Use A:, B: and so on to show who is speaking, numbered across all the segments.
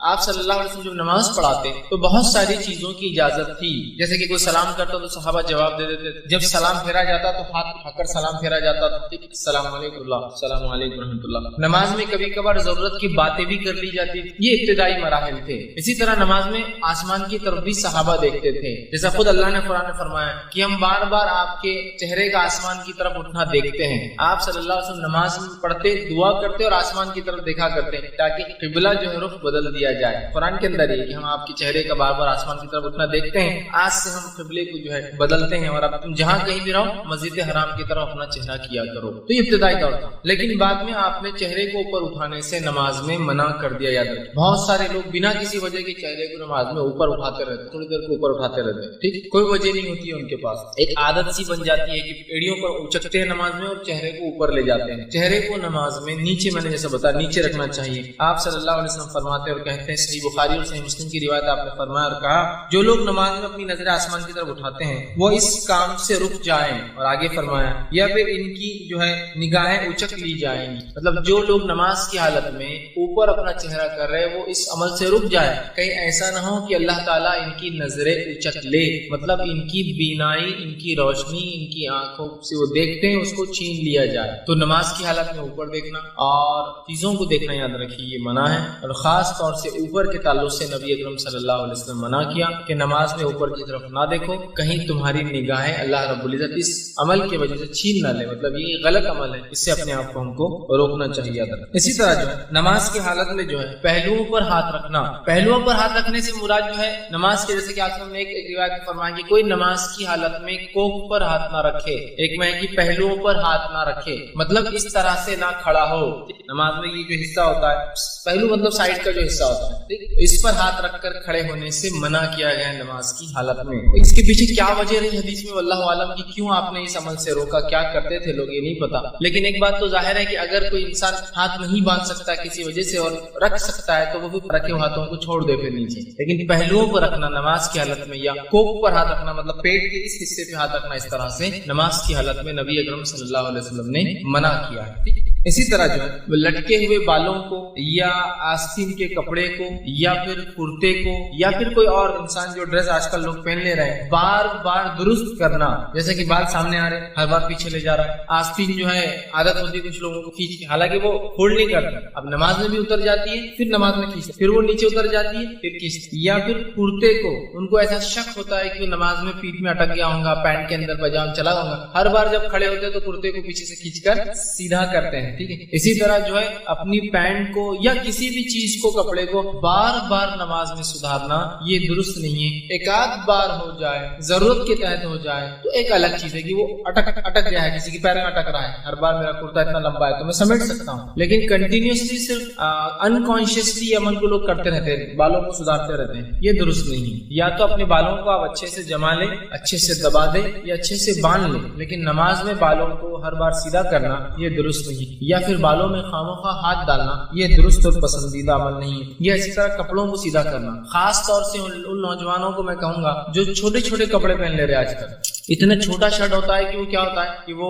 A: آپ صلی اللہ علیہ وسلم جب نماز پڑھاتے تو بہت ساری چیزوں کی اجازت تھی، جیسے کہ کوئی سلام کرتا تو صحابہ جواب دے دیتے، جب سلام پھیرا جاتا تو ہاتھ اٹھا کر سلام پھیرا جاتا تھا، السلام علیکم اللہ، السلام علیکم رحمۃ اللہ۔ نماز میں کبھی کبھار ضرورت کی باتیں بھی کر لی جاتی تھی، یہ ابتدائی مراحل تھے۔ اسی طرح نماز میں آسمان کی طرف بھی صحابہ دیکھتے تھے، جیسا خود اللہ نے قرآن میں فرمایا کہ ہم بار بار آپ کے چہرے کا آسمان کی طرف اٹھنا دیکھتے ہیں۔ آپ صلی اللہ علیہ وسلم نماز میں پڑھتے، دعا کرتے اور آسمان کی طرف دیکھا کرتے تاکہ قبلہ جو ہے رخ بدل دیا جائے۔ قرآن کے اندر یہ کہ ہم آپ کے چہرے کا بار بار آسمان کی طرف اٹھنا دیکھتے ہیں، آج سے ہم قبلے کو جو ہے بدلتے ہیں اور اب تم جہاں کہیں بھی رہو مسجد حرام کی طرف اپنا چہرہ کیا کرو۔ تو یہ ابتدائی دور تھا، لیکن بعد میں آپ نے چہرے کو اوپر اٹھانے سے نماز میں منع کر دیا۔ یاد رکھیں بہت سارے لوگ بنا کسی وجہ کے چہرے کو نماز میں اوپر اٹھاتے رہتے، تھوڑی دیر کو اوپر اٹھاتے رہتے، ٹھیک، کوئی وجہ نہیں ہوتی ہے ان کے پاس، ایک عادت سی بن جاتی ہے کہ ایڑیوں پر اچکتے ہیں نماز میں اور چہرے کو اوپر لے جاتے ہیں۔ چہرے کو نماز میں نیچے، میں نے جیسا بتایا نیچے رکھنا چاہیے۔ آپ صلی اللہ علیہ وسلم فرماتے اور کہتے ہیں، صحیح بخاری اور صحیح مسلم کی روایت آپ نے فرمایا اور کہا، جو لوگ نماز میں اپنی نظر آسمان کی طرف اٹھاتے ہیں وہ اس کام سے رک جائیں، اور آگے فرمایا یا پھر ان کی جو ہے نگاہیں اچک لی جائیں گی، مطلب جو لوگ نماز کی حالت میں اوپر اپنا چہرہ کر رہے وہ اس عمل سے رک جائیں، کہیں ایسا نہ ہو کہ اللہ تعالیٰ ان کی نظریں اچک لے، مطلب ان کی بینائی، ان کی روشنی، ان کی آنکھوں سے وہ دیکھتے ہیں اس کو چھین لیا جائے۔ تو نماز کی حالت میں اوپر دیکھنا اور چیزوں کو دیکھنا یاد رکھیے یہ منع ہے، اور خاص طور سے اوپر کے تعلق سے نبی اکرم صلی اللہ علیہ وسلم منع کیا کہ نماز میں اوپر کی طرف نہ دیکھو، کہیں تمہاری نگاہیں اللہ رب العزت اس عمل کی وجہ سے چھین نہ لے، مطلب یہ غلط عمل ہے، اس سے اپنے آپ کو ہم کو روکنا چاہیے۔ اسی طرح جو ہے نماز کی حالت میں جو ہے پہلوؤں پر ہاتھ رکھنا، پہلوؤں پر ہاتھ رکھنے سے مراد جو ہے نماز کے، جیسے کہ آپ نے ایک روایت میں فرمایا کہ کوئی نماز کی حالت میں کوکھ پر ہاتھ نہ رکھے، ایک میں کہ پہلوؤں پر ہاتھ نہ رکھے، مطلب اس طرح سے نہ کھڑا ہو۔ نماز میں یہ جو حصہ ہوتا ہے پہلو مطلب سائڈ کا جو حصہ ہوتا ہے، اس پر ہاتھ رکھ کر کھڑے ہونے سے منع کیا گیا ہے نماز کی حالت میں۔ اس کے پیچھے کیا وجہ رہی حدیث میں واللہ عالم کی کیوں آپ نے اس عمل سے روکا، کیا کرتے تھے لوگ یہ نہیں پتا، لیکن ایک بات تو ظاہر ہے کہ اگر کوئی انسان ہاتھ نہیں باندھ سکتا کسی وجہ سے اور رکھ سکتا ہے تو وہ بھی رکھے ہاتھوں کو چھوڑ دے پھر نیچے، لیکن پہلوؤں پر رکھنا نماز کی حالت میں یا کوکھ پر ہاتھ رکھنا مطلب پیٹ کے اس حصے پہ ہاتھ رکھنا اس طرح سے نماز کی حالت میں نبی اکرم صلی اللہ علیہ وسلم نے منع کیا ہے، ٹھیک۔ اسی طرح جو ہے لٹکے ہوئے بالوں کو یا آستین کے کپڑے کو یا پھر کرتے کو یا پھر کوئی اور انسان جو ڈریس آج کل لوگ پہن لے رہے ہیں بار بار درست کرنا، جیسے کہ بال سامنے آ رہے ہر بار پیچھے لے جا رہا ہے، آستین جو ہے عادت ہوتی ہے کچھ لوگوں کو کھینچ کے، حالانکہ وہ ہولڈ نہیں کرتا، اب نماز میں بھی اتر جاتی ہے پھر نماز میں کھینچتے، پھر وہ نیچے اتر جاتی ہے پھر کھینچتے، یا پھر کرتے کو ان کو ایسا شک ہوتا ہے کہ وہ نماز میں پیٹ میں اٹک گیا ہوں گا، پینٹ کے اندر پجام چلا ہوں گا، ہر بار جب کھڑے ہوتے ہیں تو کرتے کو پیچھے سے کھینچ کر سیدھا کرتے ہیں، ٹھیک ہے۔ اسی طرح جو ہے اپنی پینٹ کو یا کسی بھی چیز کو، کپڑے کو بار بار نماز میں سدھارنا یہ درست نہیں ہے۔ ایک آدھ بار ہو جائے، ضرورت کے تحت ہو جائے تو ایک الگ چیز ہے کہ وہ اٹک گیا ہے، کسی کے پیر میں اٹک رہا ہے، ہر بار میرا کرتا اتنا لمبا ہے تو میں سمیٹ سکتا ہوں، لیکن کنٹینیوسلی صرف انکانشیسلی عمل کو لوگ کرتے رہتے ہیں، بالوں کو سدھارتے رہتے ہیں، یہ درست نہیں ہے۔ یا تو اپنے بالوں کو آپ اچھے سے جما لیں، اچھے سے دبا دیں یا اچھے سے باندھ لیں، لیکن نماز میں بالوں کو ہر بار سیدھا کرنا یہ درست نہیں، یا پھر بالوں میں خامخواہ ہاتھ ڈالنا یہ درست اور پسندیدہ عمل نہیں ہے۔ یا اسی طرح کپڑوں کو سیدھا کرنا، خاص طور سے ان نوجوانوں کو میں کہوں گا جو چھوٹے چھوٹے کپڑے پہن لے رہے آج کل، اتنا چھوٹا شرٹ ہوتا ہے کہ وہ کیا ہوتا ہے کہ وہ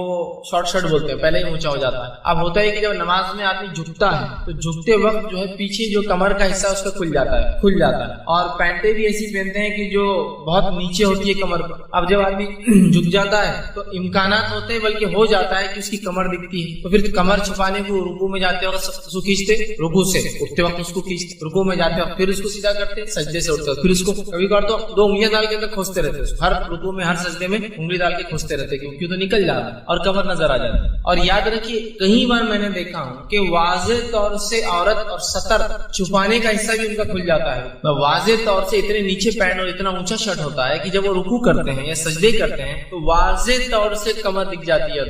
A: شارٹ شرٹ بولتے ہیں، پہلے ہی اونچا ہو جاتا ہے۔ اب ہوتا ہے کہ جب نماز میں آدمی جھکتا ہے تو جھکتے وقت جو ہے پیچھے جو کمر کا حصہ اس کا کھل جاتا ہے، اور پینٹیں بھی ایسی پہنتے ہیں کہ جو بہت نیچے ہوتی ہے کمر پر۔ اب جب آدمی جھک جاتا ہے تو امکانات ہوتے ہیں، بلکہ ہو جاتا ہے کہ اس کی کمر دکھتی ہے، تو پھر کمر چھپانے کو رکوع میں جاتے وقت اس کو کھینچتے، رکوع سے اٹھتے وقت اس کو کھینچتے، رکوع میں جاتے وقت پھر اس کو سیدھا کرتے، سجدے سے اٹھتے پھر اس کو کبھی کبھار تو 2 انگلیاں ڈال کے اندر کھوستے رہتے، ہر رکوع میں ہر سجدے میں انگلی ڈال کے کھوستے رہتے کیونکہ تو نکل جاتا ہے اور کمر نظر آ جاتا ہے۔ اور یاد رکھیے کئی بار میں نے دیکھا ہوں کہ واضح طور سے عورت اور سطر چھپانے کا حصہ بھی ان کا کھل جاتا ہے، واضح طور سے اتنے نیچے پینٹ اور اتنا اونچا شرٹ ہوتا ہے کہ جب وہ رکوع کرتے ہیں یا سجدے کرتے ہیں تو واضح طور سے کمر دکھ جاتی ہے،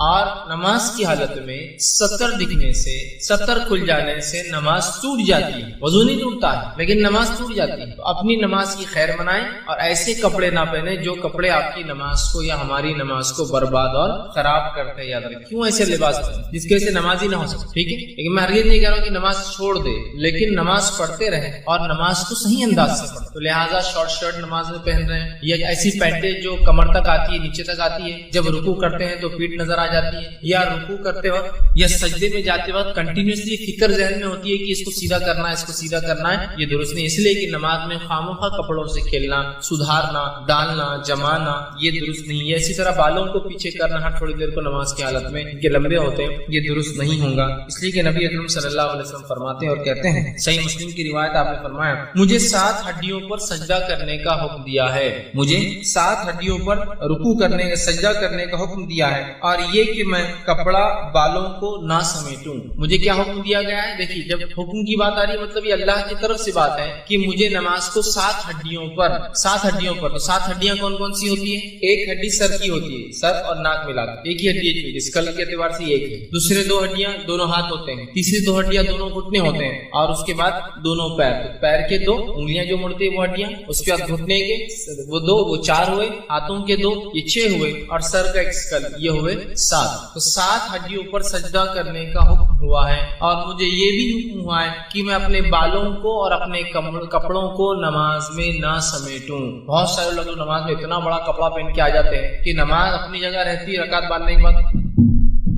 A: اور نماز کی حالت میں سطر دکھنے سے، سطر کھل جانے سے نماز ٹوٹ جاتی ہے، وضو نہیں ٹوٹتا ہے لیکن نماز ٹوٹ جاتی ہے۔ تو اپنی نماز کی خیر منائیں اور ایسے کپڑے نہ پہنیں جو کپڑے آپ کی نماز نماز کو یا ہماری نماز کو برباد اور خراب کرتے ہیں. یاد رکھیں کیوں ایسے لباس پہنے جس کی وجہ سے نماز ہی نہ ہو سکے. ٹھیک ہے, لیکن میں ہرگز نہیں کہہ رہا ہوں کہ نماز چھوڑ دے, لیکن نماز پڑھتے رہیں اور نماز کو صحیح انداز سے پڑھیں. تو لہٰذا شارٹ شرٹ نماز میں پہن رہے ہیں یا ایسی پینٹیں جو کمر تک آتی ہے, نیچے تک آتی ہے, جب رکوع کرتے ہیں تو پیٹھ نظر آ جاتی ہے, یا رکوع کرتے وقت یا سجدے میں جاتے وقت کنٹینیوسلی فکر ذہن میں ہوتی ہے کہ اس کو سیدھا کرنا ہے, اس کو سیدھا کرنا ہے, یہ درست نہیں. اس لیے کہ نماز میں خامخواہ کپڑوں سے کھیلنا, سدھارنا, ڈالنا, جمانا یہ درست نہیں ہے. اسی طرح بالوں کو پیچھے کرنا ہر تھوڑی دیر کو نماز کی حالت میں ان کے لمبے ہوتے ہیں, یہ درست نہیں ہوگا. اس لیے کہ نبی اکرم صلی اللہ علیہ وسلم فرماتے ہیں اور کہتے ہیں, صحیح مسلم کی روایت آپ نے فرمایا, مجھے 7 ہڈیوں پر سجدہ کرنے کا حکم دیا ہے, مجھے 7 ہڈیوں پر رکوع کرنے سجدہ کرنے کا حکم دیا ہے, اور یہ کہ میں کپڑا بالوں کو نہ سمیٹوں. مجھے کیا حکم دیا گیا ہے؟ دیکھیے جب حکم کی بات آ رہی ہے مطلب یہ اللہ کی طرف سے بات ہے کہ مجھے نماز کو 7 ہڈیوں پر تو 7 ہڈیاں کون کون سی ہوتی ہیں؟ ایک ہڈی سر کی ہوتی ہے, سر اور ناک ملا کر ایک ہی ہڈی ہے, اسکل کے اعتبار سے ایک ہے. دوسرے 2 ہڈیاں دونوں ہاتھ ہوتے ہیں, تیسری 2 ہڈیاں دونوں گھٹنے ہوتے ہیں, اور اس کے بعد دونوں پیر کے 2 انگلیاں جو مڑتے ہیں وہ ہڈیاں, اس کے بعد گھٹنے کے وہ 2, وہ 4 ہوئے, ہاتھوں کے 2 یہ 6 ہوئے, اور سر کا ایک اسکل یہ ہوئے 7. تو 7 ہڈیوں پر سجدہ کرنے کا حکم ہوا ہے, اور مجھے یہ بھی حکم ہوا ہے کہ میں اپنے بالوں کو اور اپنے کپڑوں کو نماز میں نہ سمیٹوں. بہت سارے لوگ نماز میں اتنا بڑا کپڑا پہن کے آ جاتے ہیں کہ نماز اپنی جگہ رہتی ہے, رکعت باندھنے کے بعد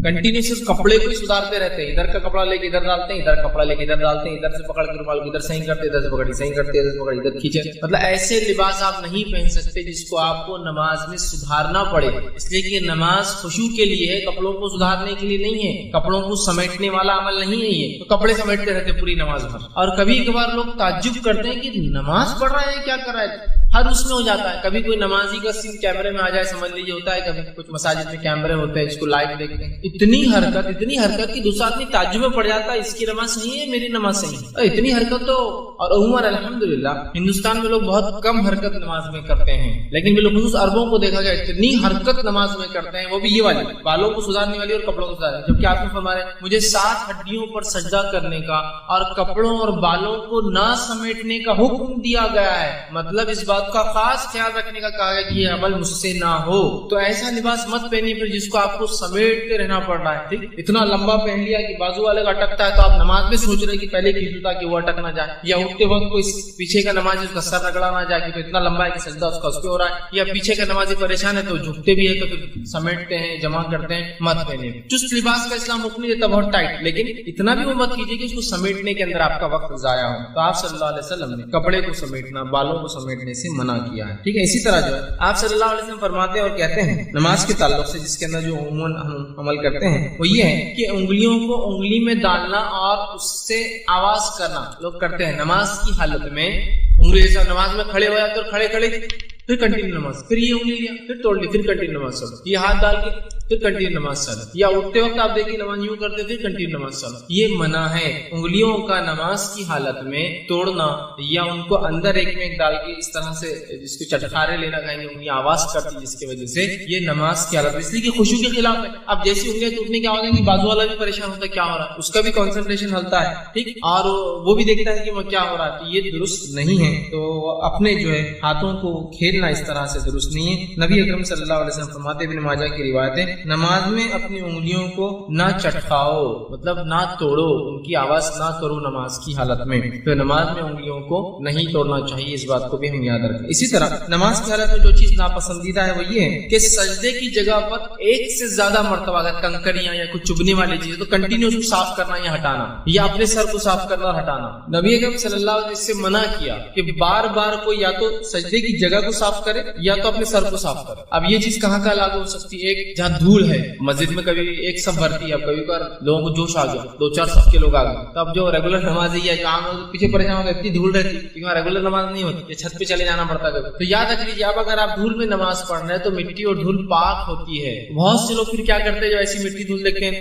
A: کنٹینیوس اس کپڑے کو ہی سدھارتے رہتے ہیں, ادھر کا کپڑا لے کے ادھر ڈالتے ہیں, ادھر کپڑا لے کے ادھر ڈالتے ہیں, ادھر سے پکڑ کے رومال کو ادھر صحیح کرتے, ادھر سے پکڑ صحیح کرتے, ادھر سے پکڑ ادھر کھینچے. مطلب ایسے لباس آپ نہیں پہن سکتے جس کو آپ کو نماز میں سدھارنا پڑے, اس لیے کہ نماز خشوع کے لیے ہے, کپڑوں کو سدھارنے کے لیے نہیں ہے, کپڑوں کو سمیٹنے والا عمل نہیں ہے یہ. تو کپڑے سمیٹتے رہتے پوری نماز بھر, اور کبھی کبھار لوگ تعجب کرتے ہیں کہ نماز پڑھ رہا ہے کیا کر رہا ہے, ہر اس میں ہو جاتا ہے. کبھی کوئی نمازی کا سین کیمرے میں آ جائے سمجھ لیجیے ہوتا ہے, کبھی کچھ مساجد میں کیمرے ہوتے ہیں جس کو لائیو دیکھتے ہیں, اتنی حرکت کی دوسرا آدمی تعجب میں پڑ جاتا ہے, اس کی نماز صحیح ہے, میری نماز صحیح ہے. اتنی حرکت تو, اور عموماً الحمدللہ ہندوستان میں لوگ بہت کم حرکت نماز میں کرتے ہیں, لیکن بالخصوص عربوں کو دیکھا گیا اتنی حرکت نماز میں کرتے ہیں, وہ بھی یہ والی بالوں کو سدھارنے والی اور کپڑوں کو سدھارنے. جبکہ آپ نے فرمایا مجھے 7 ہڈیوں پر سجدہ کرنے کا اور کپڑوں اور بالوں کو نہ سمیٹنے کا حکم دیا گیا ہے. مطلب اس بات کا خاص خیال رکھنے کا کہا ہے کہ یہ عمل مجھ سے نہ ہو. تو ایسا لباس مت پہنیے پھر جس کو آپ کو سمیٹتے رہنا پڑ رہا ہے. ٹھیک, اتنا لمبا پہن لیا کہ بازو والے کا اٹکتا ہے تو آپ نماز میں سوچ رہے کہ پہلے کھینچو تاکہ وہ اٹک نہ جائے, یا اٹھتے وقت کوئی پیچھے کا نمازی اس کا سر رگڑا نہ جائے کہ اتنا لمبا ہے کہ سجدہ اس کا اس پہ ہو رہا ہے, یا پیچھے کا نمازی پریشان ہے تو جھکتے بھی ہے تو پھر سمیٹتے ہیں, جمع کرتے ہیں. مت پہنے. چست لباس کا اسلام حکم نہیں دیتا بہت ٹائٹ, لیکن اتنا بھی وہ مت کیجیے کہ اس کو سمیٹنے کے اندر آپ کا وقت ضائع ہو. تو آپ صلی اللہ علیہ وسلم نے کپڑے کو سمیٹنا, بالوں کو سمیٹنے سے منع کیا ہے. ٹھیک ہے, اسی طرح جو ہے آپ صلی اللہ علیہ وسلم فرماتے ہیں اور کہتے ہیں نماز کے تعلق سے جس کے اندر جو عموماً ہم عمل کرتے ہیں وہ یہ ہے کہ انگلیوں کو انگلی میں ڈالنا اور اس سے آواز کرنا لوگ کرتے ہیں نماز کی حالت میں. انگلی جیسا نماز میں کھڑے ہو جاتے اور کھڑے پھر کنٹینیو نماز, پھر یہ انگلی لیا پھر توڑ لی, پھر کنٹینیو نماز چلو, یہ ہاتھ ڈال کے پھر کنٹینیو نماز چلو, یا اٹھتے وقت آپ دیکھیے نماز یوں کرتے پھر کنٹینیو نماز چلو. یہ منع ہے. انگلیوں کا نماز کی حالت میں توڑنا یا ان کو اندر ایک میں ڈال کے اس طرح سے جس کو چٹکارے لینا کہیں گے انگلیاں آواز کرتی جس کی وجہ سے یہ نماز کی حالت, اس لیے کہ خشوع کے خلاف ہے. اب جیسی انگلیاں ٹوٹنے کیا ہوگا کہ بازو والا بھی پریشان ہوتا ہے کیا ہو رہا ہے, اس کا بھی کنسنٹریشن ہلتا ہے. ٹھیک, اور وہ بھی دیکھتا ہے کہ وہ کیا ہو رہا ہے. یہ درست نہیں ہے. تو اپنے جو ہے ہاتھوں کو کھیلنا اس طرح سے درست نہیں ہے. نبی اکرم صلی اللہ علیہ وسلم فرماتے ابن ماجہ کی روایت ہے نماز میں اپنی انگلیوں کو نہ چٹکاؤ, مطلب نہ توڑو, ان کی آواز نہ کرو نماز کی حالت میں. تو نماز میں انگلیوں کو نہیں توڑنا چاہیے, اس بات کو بھی ہم یاد رکھیں. اسی طرح نماز کی حالت میں جو چیز ناپسندیدہ ہے وہ یہ ہے کہ سجدے کی جگہ پر ایک سے زیادہ مرتبہ اگر کنکریاں یا کچھ چبھنے والی چیزیں تو کنٹینیو اس کو صاف کرنا یا ہٹانا, یا اپنے سر کو صاف کرنا اور ہٹانا. نبی اکرم صلی اللہ علیہ وسلم سے منع کیا کہ بار بار کوئی یا تو سجدے کی جگہ کو صاف کرے یا تو اپنے سر کو صاف کرے. اب یہ چیز کہاں لاگو ہو سکتی ہے؟ ایک جہاں دھول ہے, مسجد میں کبھی ایک صف بھرتی ہے, اب کبھی کبھار لوگوں کو جوش آ گیا 2-4 صف کے لوگ آ گئے, تو اب جو ریگولر نمازی ہے کام پیچھے پریشان ہو گئے, اتنی دھول رہتی کیونکہ وہاں ریگولر نماز نہیں ہوتی, چھت پہ چلے جانا پڑتا ہے. تو یاد رکھ لیجیے اب اگر آپ دھول میں نماز پڑھ رہے ہیں تو مٹی اور دھول پاک ہوتی ہے. بہت سے لوگ پھر کیا کرتے ہیں جو ایسی مٹی دھول دیکھتے ہیں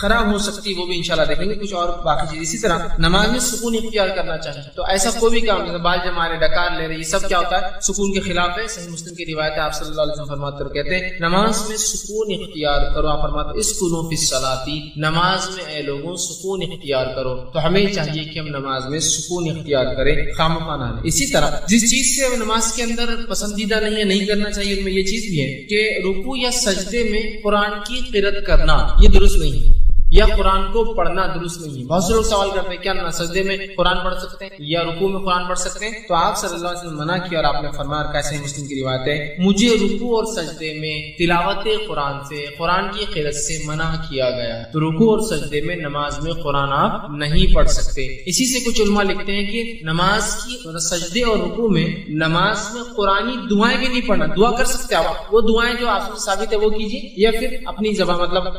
A: خراب ہو سکتی ہے وہ بھی انشاءاللہ دیکھیں گے کچھ اور باقی چیز. اسی طرح نماز میں سکون اختیار کرنا چاہیے. تو ایسا کوئی بھی کام جیسے بال جما رہے, ڈکار لے رہے, یہ سب کیا ہوتا ہے؟ سکون کے خلاف ہے. صحیح مسلم کی روایت ہے, آپ صلی اللہ علیہ وسلم فرماتے ہیں, کہتے ہیں نماز میں سکون اختیار کرو. آپ فرماتے ہیں اسکنوا فی الصلاۃ, نماز میں اے لوگوں سکون اختیار کرو. تو ہمیں چاہیے کہ ہم نماز میں سکون اختیار کریں, خامخواہ نہ. اسی طرح جس چیز سے نماز کے اندر پسندیدہ نہیں کرنا چاہیے, ان میں یہ چیز بھی ہے کہ رکوع یا سجدے میں قرآن کی قرأت کرنا یہ درست نہیں ہے, یا قرآن کو پڑھنا درست نہیں ہے. بہت سے لوگ سوال کرتے ہیں کیا سجدے میں قرآن پڑھ سکتے ہیں یا رکوع میں قرآن پڑھ سکتے ہیں؟ تو آپ صلی اللہ علیہ وسلم منع کیا, اور آپ نے فرمایا کیسے مسلم کی روایت ہے, مجھے رکوع اور سجدے میں تلاوت قرآن سے, قرآن کی قرأت سے منع کیا گیا. تو رکوع اور سجدے میں نماز میں قرآن آپ نہیں پڑھ سکتے. اسی سے کچھ علماء لکھتے ہیں کہ نماز کی سجدے اور رکوع میں نماز میں قرآنی دعائیں بھی نہیں پڑھنا. دعا کر سکتے آپ, وہ دعائیں جو آپ سے ثابت ہے وہ کیجیے, یا پھر اپنی زبان مطلب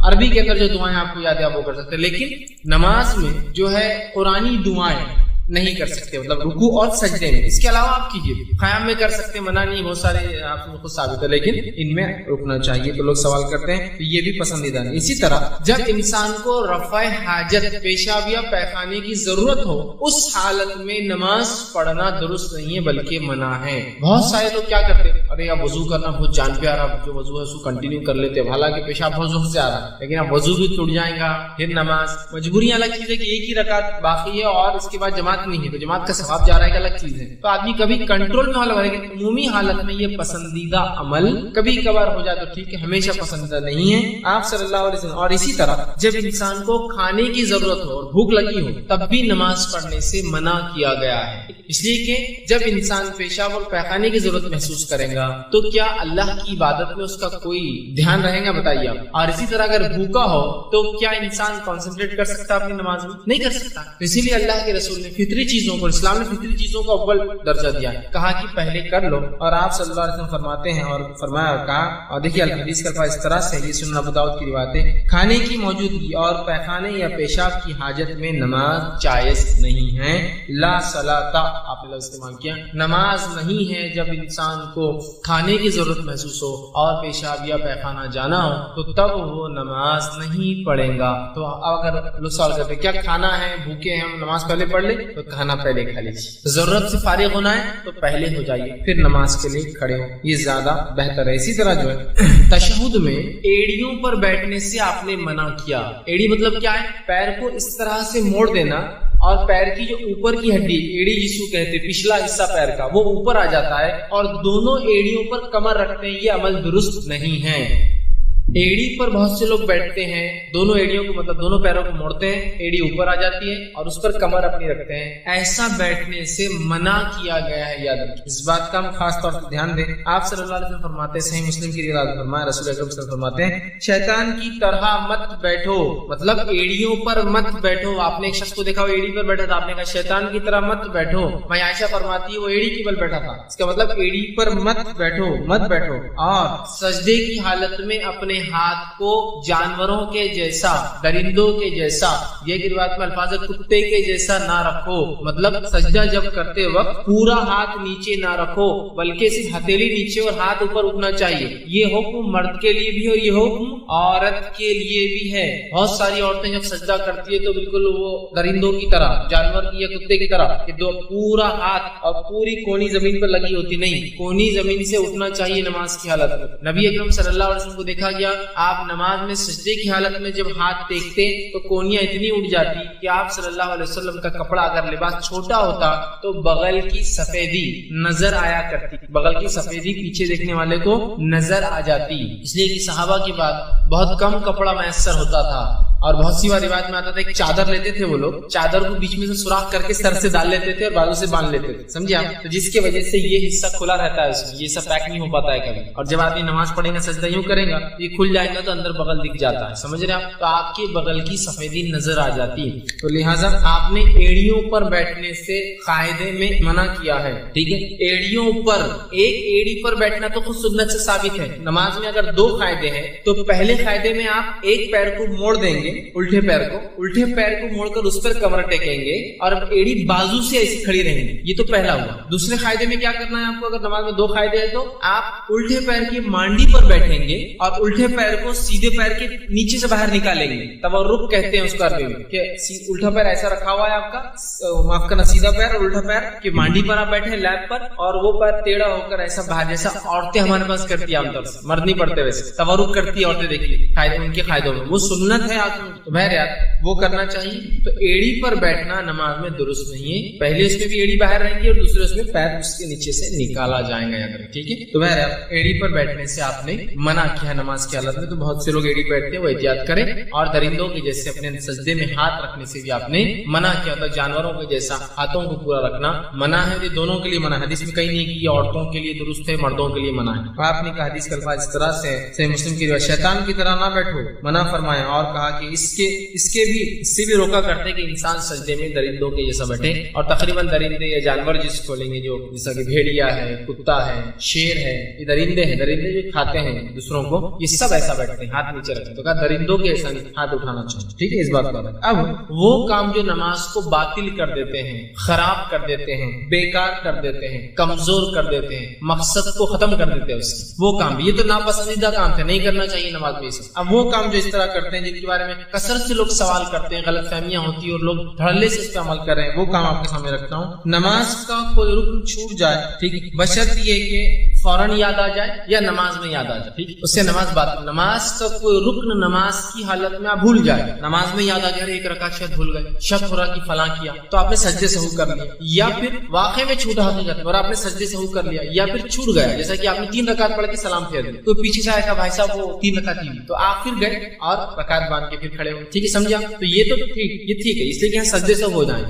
A: عربی کے اندر جو دعائیں آپ کو یاد ہے آپ وہ کر سکتے ہیں. لیکن نماز میں جو ہے قرآنی دعائیں نہیں کر سکتے, مطلب رکوع اور سجدے میں. اس کے علاوہ آپ کیجیے, قیام میں کر سکتے, منع نہیں, بہت سارے آپ کو خود ثابت ہے, لیکن ان میں رکنا چاہیے. تو لوگ سوال کرتے ہیں تو یہ بھی پسندیدہ نہیں. اسی طرح جب انسان کو رفع حاجت, پیشاب یا پیخانے کی ضرورت ہو, اس حالت میں نماز پڑھنا درست نہیں ہے بلکہ منع ہے. بہت سارے لوگ کیا کرتے ہیں, ارے یار وضو کرنا بہت جان پہ آ رہا, جو وضو ہے اس کو کنٹینیو کر لیتے ہیں, حالانکہ پیشاب بہت زور سے آ رہا ہے, لیکن اب وضو بھی ٹوٹ جائے گا, پھر نماز. مجبوریاں الگ چیز ہے کہ ایک ہی رکعت باقی ہے اور اس کے بعد جماعت نہیں ہے, تو جماعت کا ثواب جا رہا ہے, الگ چیز ہے. تو آدمی کبھی کنٹرول میں والا, لیکن عمومی حالت میں یہ پسندیدہ عمل کبھی کبھار ہو جائے تو ٹھیک ہے, ہمیشہ پسندیدہ نہیں ہے. آپ صلی اللہ علیہ وسلم. اور اسی طرح جب انسان کو کھانے کی ضرورت ہو اور بھوک لگی ہو تب بھی نماز پڑھنے سے منع کیا گیا ہے, اس لیے کہ جب انسان پیشاب اور پیخانے کی ضرورت محسوس کرے گا تو کیا اللہ کی عبادت میں اس کا کوئی دھیان رہے گا, بتائیے آپ. اور اسی طرح اگر بھوکا ہو تو کیا انسان کانسنٹریٹ کر سکتا اپنی نماز میں؟ نہیں کر سکتا. تو اسی لیے اللہ کے رسول نے فطری چیزوں کو, اسلام نے فطری چیزوں کو اول درجہ دیا, کہا کہ پہلے کر لو. اور آپ صلی اللہ علیہ وسلم فرماتے ہیں, اور فرمایا اور کہا, اور دیکھیے الحدیث کا الفاظ اس طرح سے, یہ سنن ابو داؤد کی روایت ہے, کھانے کی موجودگی اور پیخانے یا پیشاب کی حاجت میں نماز جائز نہیں ہے. لا صلاۃ, آپ نے لفظ استعمال کیا, نماز نہیں ہے جب انسان کو کھانے کی ضرورت محسوس ہو اور پیشاب یا پیخانہ جانا ہو تو تب وہ نماز نہیں پڑھے گا. تو اگر لوگ سوال کرتے کیا کھانا ہے, بھوکے ہیں, ہم نماز پہلے پڑھ لیں, تو کھانا پہلے کھا لیجیے. ضرورت سے فارغ ہونا ہے تو پہلے ہو جائیے, پھر نماز کے لیے کھڑے ہو, یہ زیادہ بہتر ہے. اسی طرح جو ہے تشہد میں ایڑیوں پر بیٹھنے سے آپ نے منع کیا. ایڑی مطلب کیا ہے؟ پیر کو اس طرح سے موڑ دینا اور پیر کی جو اوپر کی ہڈی, ایڑی جس کو کہتے ہیں, پچھلا حصہ پیر کا, وہ اوپر آ جاتا ہے اور دونوں ایڑیوں پر کمر رکھتے ہیں, یہ عمل درست نہیں ہے. ایڑی پر بہت سے لوگ بیٹھتے ہیں, دونوں ایڑیوں کو مطلب دونوں پیروں کو موڑتے ہیں, ایڑی اوپر آ جاتی ہے اور اس پر کمر اپنی رکھتے ہیں. ایسا بیٹھنے سے منع کیا گیا ہے, یاد رکھیں. اس بات کا ہم خاص طور پر دھیان دیں. آپ صلی اللہ علیہ وسلم فرماتے ہیں, صحیح مسلم کی روایت فرمایا, رسول اکرم صلی اللہ علیہ وسلم فرماتے ہیں, شیطان کی طرح مت بیٹھو, مطلب ایڑیوں پر مت بیٹھو. آپ نے ایک شخص کو دیکھا وہ ایڑی پر بیٹھا تھا, آپ نے کہا شیطان کی طرح مت بیٹھو. میں عائشہ فرماتی ہے وہ ایڑی کی بل بیٹھا تھا, اس کا مطلب ایڑی پر مت بیٹھو, مت بیٹھو. اور سجدے کی حالت میں اپنے ہاتھ کو جانوروں کے جیسا, درندوں کے جیسا, یہ روایت میں الفاظ کتے کے جیسا نہ رکھو. مطلب سجدہ جب کرتے وقت پورا ہاتھ نیچے نہ رکھو بلکہ صرف ہتھیلی نیچے اور ہاتھ اوپر اٹھنا چاہیے. یہ حکم مرد کے لیے بھی اور یہ حکم عورت کے لیے بھی ہے. بہت ساری عورتیں جب سجدہ کرتی ہے تو بالکل وہ درندوں کی طرح, جانور کی یا کتے کی طرح, کہ دو پورا ہاتھ اور پوری کونی زمین پر لگی ہوتی نہیں, کونی زمین سے اٹھنا چاہیے نماز کی حالت میں. نبی اکرم صلی اللہ علیہ وسلم کو دیکھا گیا, آپ نماز میں سجدے کی حالت میں جب ہاتھ ٹیکتے تو کونیاں اتنی اٹھ جاتی کہ آپ صلی اللہ علیہ وسلم کا کپڑا اگر لباس چھوٹا ہوتا تو بغل کی سفیدی نظر آیا کرتی, بغل کی سفیدی پیچھے دیکھنے والے کو نظر آ جاتی. اس لیے کہ صحابہ کی بات بہت کم کپڑا میسر ہوتا تھا, اور بہت سی بار روایت میں آتا تھا ایک چادر لیتے تھے وہ لوگ, چادر کو بیچ میں سے سوراخ کر کے سر سے ڈال لیتے تھے اور بازو سے باندھ لیتے تھے, سمجھے آپ, تو جس کی وجہ سے یہ حصہ کھلا رہتا ہے, اس میں یہ سب پیک نہیں ہو پاتا ہے کبھی. اور جب آدمی نماز پڑھے گا سجدہ یوں کرے گا یہ کھل جائے گا تو اندر بغل دکھ جاتا ہے, سمجھ رہے آپ, تو آپ کے بغل کی سفیدی نظر آ جاتی ہے. تو لہٰذا آپ نے ایڑیوں پر بیٹھنے سے قاعدے میں منع کیا ہے, ٹھیک ہے. ایڑیوں پر, ایک ایڑی پر بیٹھنا تو خود سنت سے ثابت ہے. نماز میں اگر دو قاعدے ہیں تو پہلے قاعدے میں آپ ایک پیر کو موڑ دیں گے, الٹے پیر کو موڑ کر اس پر کمر ٹیکیں گے اور ایڑی بازو سے ایسی کھڑی رہیں گے, یہ تو پہلا ہوا. دوسرے قاعدے میں کیا کرنا ہے آپ کو, اگر نماز میں دو قاعدے ہیں تو آپ الٹے پیر کی مانڈی پر بیٹھیں گے اور الٹے پیر کو سیدھے پیر کے نیچے سے باہر نکالیں گے، تورک کہتے ہیں اس کو عربی میں، کہ الٹا پیر ایسا رکھا ہوا ہے آپ کا، معاف کرنا سیدھا پیر اور الٹا پیر کہ مانڈی پر آپ بیٹھے لیپ پر، اور وہ پیر ٹیڑھا ہو کر ایسا باہر، جیسا عورتیں ہمارے پاس کرتی ہیں عام طور سے، مرد نہیں پڑتے ویسے، تورک کرتی ہے عورتیں، دیکھیے ان کے قاعدوں میں وہ سنت ہے تو بہرحال وہ کرنا چاہیے۔ تو ایڑی پر بیٹھنا نماز میں درست نہیں ہے، پہلے اس میں بھی ایڑی باہر رہیں گی اور دوسرے اس میں پیر اس کے نیچے سے نکالا جائے گا، یاد رکھیں، ٹھیک ہے۔ تو بہرحال ایڑی پر بیٹھنے سے آپ نے منع کیا نماز کی حالت میں، تو بہت سے لوگ ایڑی بیٹھتے ہیں، وہ احتیاط کریں، اور درندوں کے جیسے اپنے سجدے میں ہاتھ رکھنے سے بھی آپ نے منع کیا ہوتا، جانوروں کے جیسا ہاتھوں کو پورا رکھنا منع ہے، یہ دونوں کے لیے منع ہے، حدیث میں کہیں نہیں کہ یہ عورتوں کے لیے درست ہے مردوں کے لیے منع ہے۔ آپ نے کہا حدیث کا الفاظ اس طرح سے صحیح مسلم کی روایت، شیطان کی طرح نہ بیٹھو، منع فرمایا، اور کہا کہ اس سے بھی روکا کرتے کہ انسان سجدے میں درندوں کے جیسا بیٹھے، اور تقریباً درندے یا جانور جس کو لیں گے جو جیسا کہ بھیڑیا ہے، کتا ہے، شیر ہے، یہ درندے ہیں، درندے جو کھاتے ہیں دوسروں کو، یہ سب ایسا بیٹھتے ہیں، ہاتھ نیچے رکھتے ہیں، تو کہا درندوں کے ایسا نہیں ہاتھ اٹھانا چاہیے، ٹھیک ہے، اس بات کا۔ اب وہ کام جو نماز کو باطل کر دیتے ہیں، خراب کر دیتے ہیں، بیکار کر دیتے ہیں، کمزور کر دیتے ہیں، مقصد کو ختم کر دیتے ہیں اس کی، وہ کام بھی، یہ تو ناپسندیدہ کام تھے، نہیں کرنا چاہیے نماز میں۔ اب وہ کام جو اس طرح کرتے ہیں جن کے بارے میں کثرت سے لوگ سوال کرتے ہیں، غلط فہمیاں ہوتی ہیں اور لوگ دھڑلے سے اس پہ عمل کر رہے ہیں، وہ کام آپ کے سامنے رکھتا ہوں۔ نماز کا کوئی رکن چھوٹ جائے، ٹھیک ہے، بشرط یہ کہ فوراً یاد آ جائے یا نماز میں یاد آ جائے، ٹھیک، اس سے نماز باطل۔ نماز کا کوئی رکن نماز کی حالت میں آپ بھول جائے، نماز میں یاد آ جائے ایک رکعت شاید بھول گئے، شک ہو رہا کہ فلاں کیا، تو آپ نے سجدے سہو کر لیا، یا پھر واقع میں چھوٹا حقیقت اور آپ نے سجدے سہو کر لیا، یا پھر چھوٹ گیا، جیسا کہ آپ نے 3 رکعت پڑھ کے سلام پھیر دیا، تو پیچھے سے آیا کہ بھائی صاحب وہ 3 رکعت ہی، تو آپ پھر گئے اور رکعت باندھ کے پھر کھڑے ہوئے، ٹھیک ہے، سمجھا؟ تو یہ تو ٹھیک ہے، اس لیے کہ یہاں سجدے سہو ہو جائیں،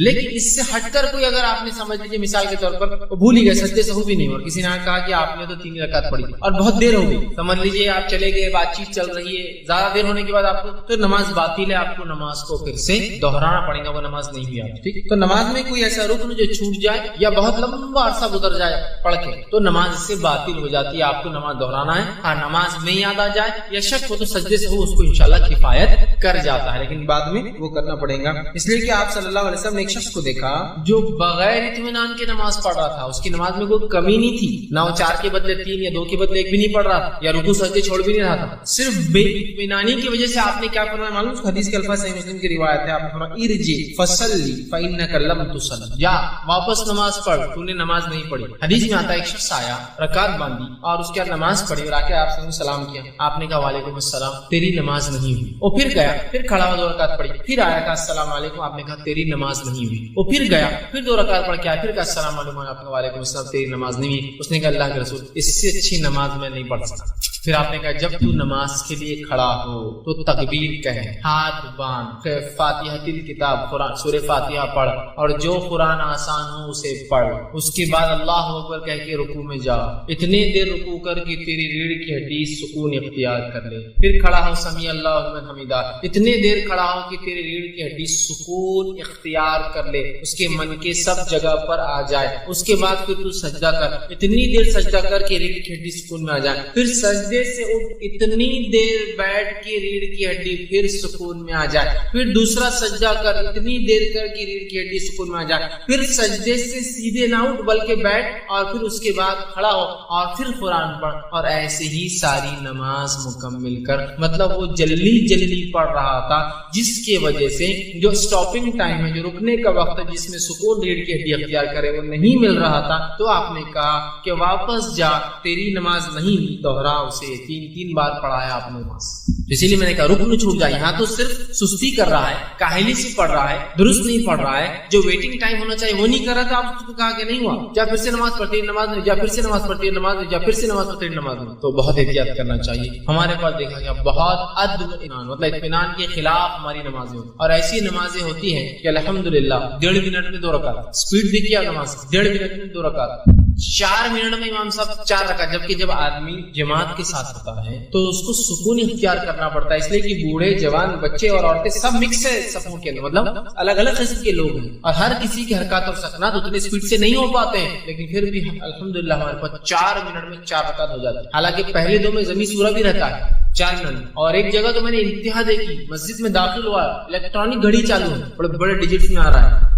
A: لیکن اس سے ہٹ کر کوئی اگر آپ نے سمجھ لیجیے مثال کے طور پر وہ بھول ہی گئے، سجدے سہو بھی نہیں، اور کسی نے کہا کہ آپ نے تو 3 رکعت پڑھی اور بہت دیر ہو گئی، سمجھ لیجیے آپ چلے گئے، بات چیت چل رہی ہے، زیادہ دیر ہونے کے بعد آپ کو، تو نماز باطل ہے، آپ کو نماز کو پھر سے دہرانا پڑے گا، وہ نماز نہیں ہوئی آپ، ٹھیک۔ تو نماز میں کوئی ایسا رکن جو چھوٹ جائے یا بہت لمبا عرصہ گزر جائے پڑھ کے، تو نماز اس سے باطل ہو جاتی ہے، آپ کو نماز دہرانا ہے، ہاں نماز میں یاد آ جائے یا شک ہو تو سجدے سے ہو، اس کو انشاءاللہ کفایت کر جاتا ہے، لیکن بعد میں وہ کرنا پڑے گا، اس لیے کہ آپ صلی اللہ علیہ وسلم نے ایک شخص کو دیکھا جو بغیر اطمینان کے نماز پڑھ رہا تھا، اس کی نماز میں کوئی کمی نہیں تھی، نہ وہ 4 کے بدلے 3 یا 2 کے بدلے 1 بھی نہیں پڑھ رہا تھا، یا رکوع سجدے چھوڑ بھی نہیں رہا تھا، صرف بے اطمینانی کی وجہ سے آپ نے کیا فرمایا معلوم؟ اس حدیث کے الفاظ صحیح مسلم کی روایت ہے، آپ نے فرمایا ارجع فصلی فانک لم تصلی، یا واپس نماز پڑھ، تو نے نماز نہیں پڑھی۔ حدیث میں آتا ہے ایک شخص آیا، رکعت باندھی اور اس کے بعد نماز پڑھی اور آ کے آپ سے سلام کیا، آپ نے کہا وعلیکم السلام، تیری نماز نہیں ہوئی، وہ پھر گیا، پھر کھڑا ہوا 2 رکعت پڑھی، پھر آیا کہا السلام علیکم، آپ نے کہا تیری نماز نہیں ہوئی، وہ پھر گیا، پھر 2 رکعت پڑھ کے آیا، پھر کہا السلام علیکم، آپ نے وعلیکم السلام، تیری نماز نہیں ہوئی، اس نے کہا اللہ کے رسول اس سے اچھی نماز میں نہیں پڑھ سکتا۔ پھر آپ نے کہا جب تو نماز کے لیے کھڑا ہو تو تکبیر کہے، ہاتھ باندھ، فاتحہ الکتاب، قرآن سورہ فاتحہ پڑھ، اور جو قرآن آسان ہو اسے پڑھ، اس کے بعد اللہ اکبر کہہ کے رکوع میں جا، اتنے دیر رکوع کر کے تیری ریڑھ کی ہڈی سکون اختیار کر لے، پھر کھڑا ہو سمیع اللہ لمن حمیدہ، اتنے دیر کھڑا ہو کہ تیری ریڑھ کی ہڈی سکون اختیار کر لے، اس کے من کے سب جگہ پر آ جائے، اس کے بعد پھر تو سجدہ کر، اتنی دیر سجدہ کر کے ریڑھ کی ہڈی سکون میں آ جائے، پھر سجدے سے اٹھ، اتنی دیر بیٹھ کے ریڑھ کی ہڈی پھر سکون میں آ جائے، پھر دوسرا سجدہ کر، اتنی دیر کر کے ریڑھ کی ہڈی سکون میں آ جائے، پھر سجدے سے سیدھے نہ اٹھ بلکہ بیٹھ، اور پھر اس کے بعد کھڑا ہو اور پھر قرآن پڑھ، اور ایسے ہی ساری نماز مکمل کر۔ مطلب وہ جلدی پڑھ رہا تھا، جس کی وجہ سے جو سٹاپنگ ٹائم ہے، جو رکنے کا وقت ہے جس میں سکون ریڑھ کی ہڈی اختیار کرے، وہ نہیں مل رہا تھا، تو آپ نے کہا کہ واپس جا، تیری نماز نہیں، دوہرا اسے، 3 بار پڑھایا آپ نے نماز۔ اسی لیے میں نے کہا رکن چھوٹ جائے، یہاں تو صرف سستی کر رہا ہے، کاہلی سے پڑھ رہا ہے، درست نہیں پڑھ رہا ہے، جو ویٹنگ ٹائم ہونا چاہیے وہ نہیں کر رہا تھا، آپ کو کہا کہ نہیں ہوا، جا پھر سے نماز پڑھتی نماز نہیں، جا پھر سے نماز پڑھتی نماز نہیں، جا پھر سے نماز پڑھتی نماز نہیں، تو بہت احتیاط کرنا چاہیے۔ ہمارے پاس دیکھا گیا بہت عدم اطمینان، مطلب اطمینان کے خلاف ہماری نمازیں ہوتی، اور ایسی نمازیں ہوتی ہیں کہ الحمدللہ 1.5 منٹ میں 2 رکعت، اسپیڈ دیکھیے آپ نماز 1.5 منٹ میں 2 رکعت، 4 منٹ میں امام صاحب 4 رکعت، جبکہ جب آدمی جماعت کے ساتھ ہوتا ہے تو اس کو سکون اختیار کرنا پڑتا ہے، اس لیے کہ بوڑھے جوان بچے اور عورتیں سب مکس ہے صفوں کے اندر، مطلب الگ الگ قسم کے لوگ ہیں، اور ہر کسی کی حرکات اور سکنات اتنے سپیڈ سے نہیں ہو پاتے ہیں، لیکن پھر بھی الحمدللہ ہمارے پاس 4 منٹ میں 4 رکعت ہو جاتی ہے۔ حالانکہ پہلے 2 میں ضمی سورہ بھی رہتا ہے 4 منٹ، اور ایک جگہ تو میں نے انتہا دیکھی، مسجد میں داخل ہوا، الیکٹرانک گھڑی چالو ہے، بڑے بڑے ڈیجٹس میں آ رہا ہے،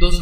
A: 2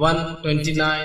A: 1, 29,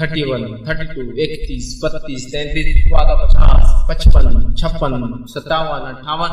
A: 31, 32, 31, 32, 33, 50, 55, 56, 57, 58,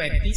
A: 35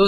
A: 2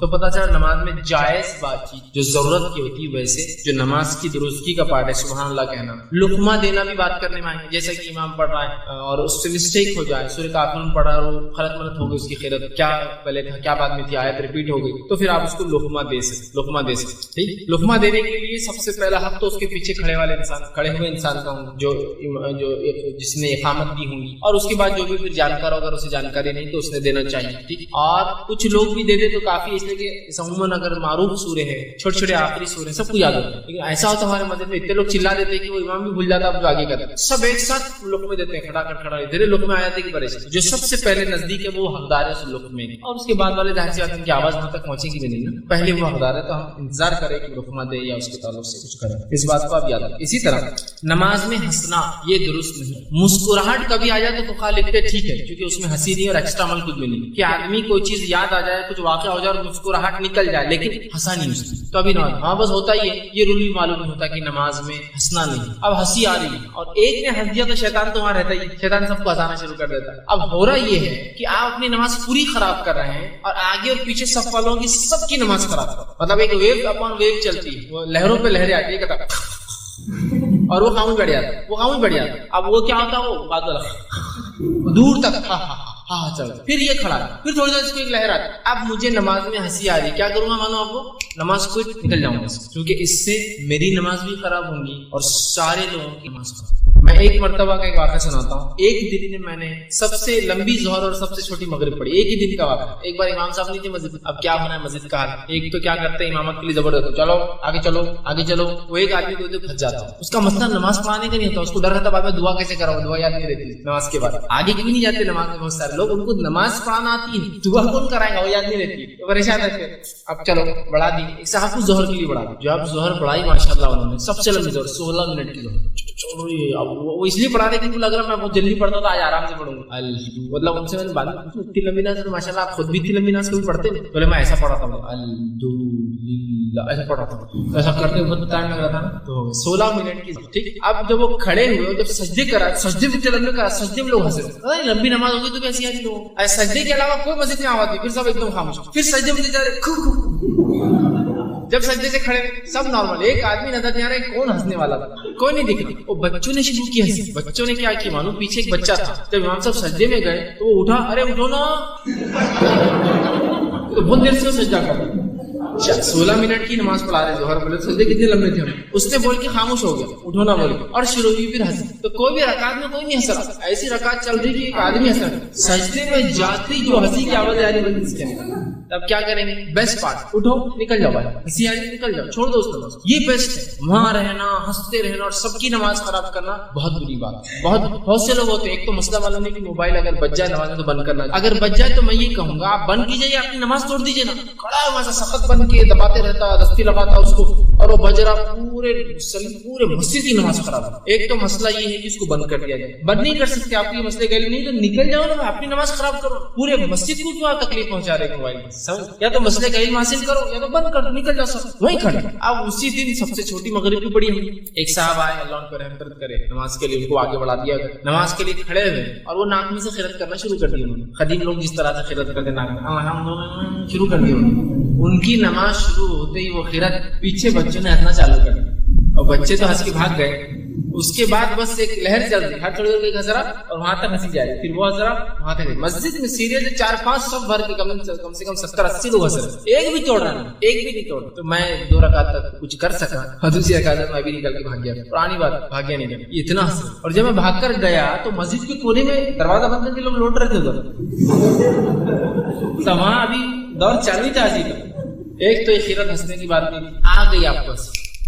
A: تو پتا چلا نماز میں جائز بات چیت جو ضرورت کی ہوتی ہے ویسے جو نماز کی درستگی کا پارٹ ہے سبحان اللہ کہنا. لقمہ دینا بھی بات کرنے میں آئے جیسے کہ امام پڑھ رہا ہے اور اس سے مسٹیک ہو جائے, سورہ کافرون پڑھا اور غلط ملت ہو گئی, اس کی خیرت کیا پہلے تھا کیا بعد میں تھی, آیت ریپیٹ ہو گئی, تو پھر آپ اس کو لقمہ دے سکتے. ٹھیک, لقمہ دینے کے لیے سب سے پہلا حق تو اس کے پیچھے کھڑے ہوئے انسان کا ہوں جو جس نے اقامت دی ہوں گی, اور اس کے بعد جو بھی پھر جانکار اگر اسے جانکاری نہیں تو اس نے دینا چاہیے. ٹھیک, اور کچھ لوگ بھی دے دے تو کافی, اس لیے کہ عموماً اگر معروف سورے ہیں چھوٹے چھوٹے آخری سورے سب کو یاد ہوتا ہے, لیکن ایسا ہوتا ہمارے مسجد میں اتنے لوگ چلا دیتے کہ وہ امام بھی بھول جاتا اب جو آگے کرتا ہے, سب ایک ساتھ لقمے دیتے ہیں کھڑا ادھر لقمے آ جاتے کہ پریشان. جو سب سے پہلے نزدیک ہے وہ حقدار ہے اس لقمے کی, اور اس کے بعد والے ظاہر سی بات ہے کہ آواز وہاں تک پہنچے گی بھی نہیں نا, پہلے وہ حقدار ہے تو ہم انتظار کریں کہ لقمہ دے یا اس کے تعلق سے کچھ کریں, اس بات کو آپ یاد رکھیں. اسی طرح نماز میں ہنسنا یہ درست نہیں. مسکراہٹ کبھی آ جائے تو فقہا لکھتے ٹھیک ہے کیونکہ اس میں ہنسی نہیں اور ایکسٹرا عمل کچھ بھی نہیں, کہ آدمی کوئی چیز یاد آ جائے کچھ واقعہ ہو جائے اور مسکراہٹ نکل جائے لیکن ہنسا نہیں اس تو ابھی نماز, ہاں بس ہوتا ہی ہے, یہ رول بھی معلوم نہیں ہوتا کہ نماز میں ہنسنا نہیں. اب ہنسی آ رہی ہے اور ایک نے ہنس دیا تو شیطان تو وہاں رہتا ہی, شیطان سب کو ہنسانا شروع کر دیتا ہے. اب ہو رہا یہ ہے کہ آپ اپنی نماز پوری خراب کر رہے ہیں اور آگے اور پیچھے سب والوں کی سب کی نماز خراب کر, مطلب ایک ویو اپون ویو چلتی ہے, وہ لہروں پہ لہریں آتی ہے اور وہ خاموش بیٹھ جاتا. اب وہ کیا ہوتا ہے, وہ بات دور تک چلو, پھر یہ کھڑا ہے, پھر تھوڑی دیر اس کو ایک لہر آتی ہے. اب مجھے نماز میں ہنسی آ رہی, کیا کروں گا مانو آپ کو, نماز کو نکل جاؤں گا کیونکہ اس سے میری نماز بھی خراب ہوں گی اور سارے لوگوں کی نماز خراب. میں ایک مرتبہ کا ایک واقعہ سناتا ہوں. ایک دن میں میں نے سب سے لمبی ظہر اور سب سے چھوٹی مغرب پڑھی, ایک ہی دن کا واقعہ. ایک بار امام صاحب نہیں تھے مسجد, اب کیا ہونا ہے مسجد کا حال, ایک تو کیا کرتے ہیں امامت کے لیے زبردست, چلو آگے چلو, وہ ایک آدمی کو پھنس جاتا ہے. اس کا مسئلہ نماز پڑھانے کا نہیں ہوتا, اس کو ڈر رہتا بعد میں دعا کیسے کراؤ, دعا یاد نہیں رہتی نماز کے بعد. آگے کیوں نہیں جاتے نماز میں بہت سارے لوگ, ان کو نماز پڑھانا آتی ہے, دعا کون کرائے گا وہ یاد نہیں رہتی, تو پریشان رہتے. اب چلو بڑھا دی, ایک صاحب کو ظہر کے لیے بڑھا دی, جب ظہر پڑھائی ماشاءاللہ انہوں نے سب سے لمبی ظہر 16 منٹ کی ظہر. وہ اس لیے پڑھا رہے کہ لگ رہا میں بہت جلدی پڑھتا تھا, آج آرام سے پڑھوں گا. مطلب ان سے میں نے بات کی اتنی لمبی نماز ماشاءاللہ آپ خود بھی اتنی لمبی نماز کبھی پڑھتے ہیں, بولے میں ایسا پڑھا تھا, الحمدللہ ایسا پڑھا تھا, ایسا کرتے بہت ٹائم لگ رہا تھا نا, تو 16 منٹ کی. ٹھیک, اب جب وہ کھڑے ہوئے جب سجدے کرا, سجدے بھی اتنے لمبے کرا, سجدے میں لوگ ہنسے, لمبی نماز ہوگی تو کیسی آتی لوگ, سجدے کے علاوہ کوئی مسجد میں آواز نہیں, پھر سب ایک دم خاموش, پھر سجدے میں جا رہے, جب سجدے سے کھڑے سب نارمل, ایک آدمی نظر نہیں آ رہا ہے کون ہنسنے والا تھا, کوئی نہیں دکھ رہا. وہ بچوں نے شروع کی ہنسی, بچوں نے کیا کیا معلوم, پیچھے ایک بچہ تھا, جب امام صاحب سجدے میں گئے تو وہ اٹھا, ارے اٹھو نا, تو بہت دیر سے وہ سجدہ کر رہا. 16 منٹ کی نماز پڑھا رہے ظہر, بولے سجدے کتنے لمبے تھے, اس نے بول کے خاموش ہو گیا, اٹھو نا بول کے, اور شروع ہوئی پھر ہنسی. تو کوئی بھی رکعت میں کوئی نہیں ہنس رہا, ایسی رکعت چل رہی کہ ایک آدمی ہنس رہا, سجدے میں جاتی جو ہنسی کی آواز آ رہی بندی اس کے اندر. تب کیا کریں گے, بیسٹ پارٹ, اٹھو نکل جاؤ بھائی, ہنسی آ رہی نکل جاؤ, چھوڑ دو اس نماز, یہ بیسٹ ہے. وہاں رہنا, ہنستے رہنا اور سب کی نماز خراب کرنا بہت بری بات ہے. بہت سے لوگ ہوتے ہیں, ایک تو مسئلہ معلوم نہیں کہ موبائل اگر بج جائے نماز میں تو بند کرنا, اگر بج جائے تو میں یہ کہوں گا آپ بند کیجیے, اپنی نماز توڑ دیجیے نا. کھڑا ہے وہاں سے سخت بن کے دباتے رہتا, دستی لگاتا اس کو, اور وہ بج رہا, پورے مسجد کی نماز خراب ہے. ایک تو مسئلہ یہ ہے کہ اس کو بند کر دیا جائے, بند نہیں کر سکتے آپ, یہ مسئلے گئے نہیں تو نکل جاؤ نا, اپنی نماز خراب کرو, پورے مسجد کو کیوں تکلیف پہنچا رہے موبائل میں, یا تو مسئلے کا علم حاصل کرو یا تو بند کر, نکل جاؤ سب وہیں کھڑے. اب اسی دن سب سے چھوٹی مغرب بھی پڑی ہوئی, ایک صاحب آئے, اللہ ان پر رحمت کرے, نماز کے لیے ان کو آگے بڑھا دیا گیا, نماز کے لیے کھڑے ہوئے اور وہ ناک میں سے خیرت کرنا شروع کر دی. قدیم لوگ جس طرح سے خیرت کرتے ناک میں شروع کر دی, ان کی نماز شروع ہوتے ہی وہ خیرت پیچھے بچوں نے ہنسنا چالو کر دیا, اور بچے تو ہنس کے بھاگ گئے. اس کے بعد بس ایک لہر چل رہی, ہر تھوڑی دیر ایک ہنسرا اور وہاں تک ہنسی جا رہی, پھر وہ ہنسرا وہاں تک. مسجد میں سیریل 4-5 سب بھر کے کم سے کم 70-80 لوگ ہنس رہے, ایک بھی توڑ رہا نہیں, ایک بھی نہیں توڑ. تو میں 2 رکعت تک کچھ کر سکا, اور دوسری رکعت میں بھی نکل کے بھاگ گیا. پرانی بات, بھاگ گیا نکل, اتنا ہنس. اور جب میں بھاگ کر گیا تو مسجد کے کونے میں دروازہ بند کر کے لوگ لوٹ رہے تھے ادھر, تو وہاں ابھی دور چالو ہی تھا حاجی کا. ایک تو یہ خیرت ہنسنے کی بات نہیں آ گئی آپ کو,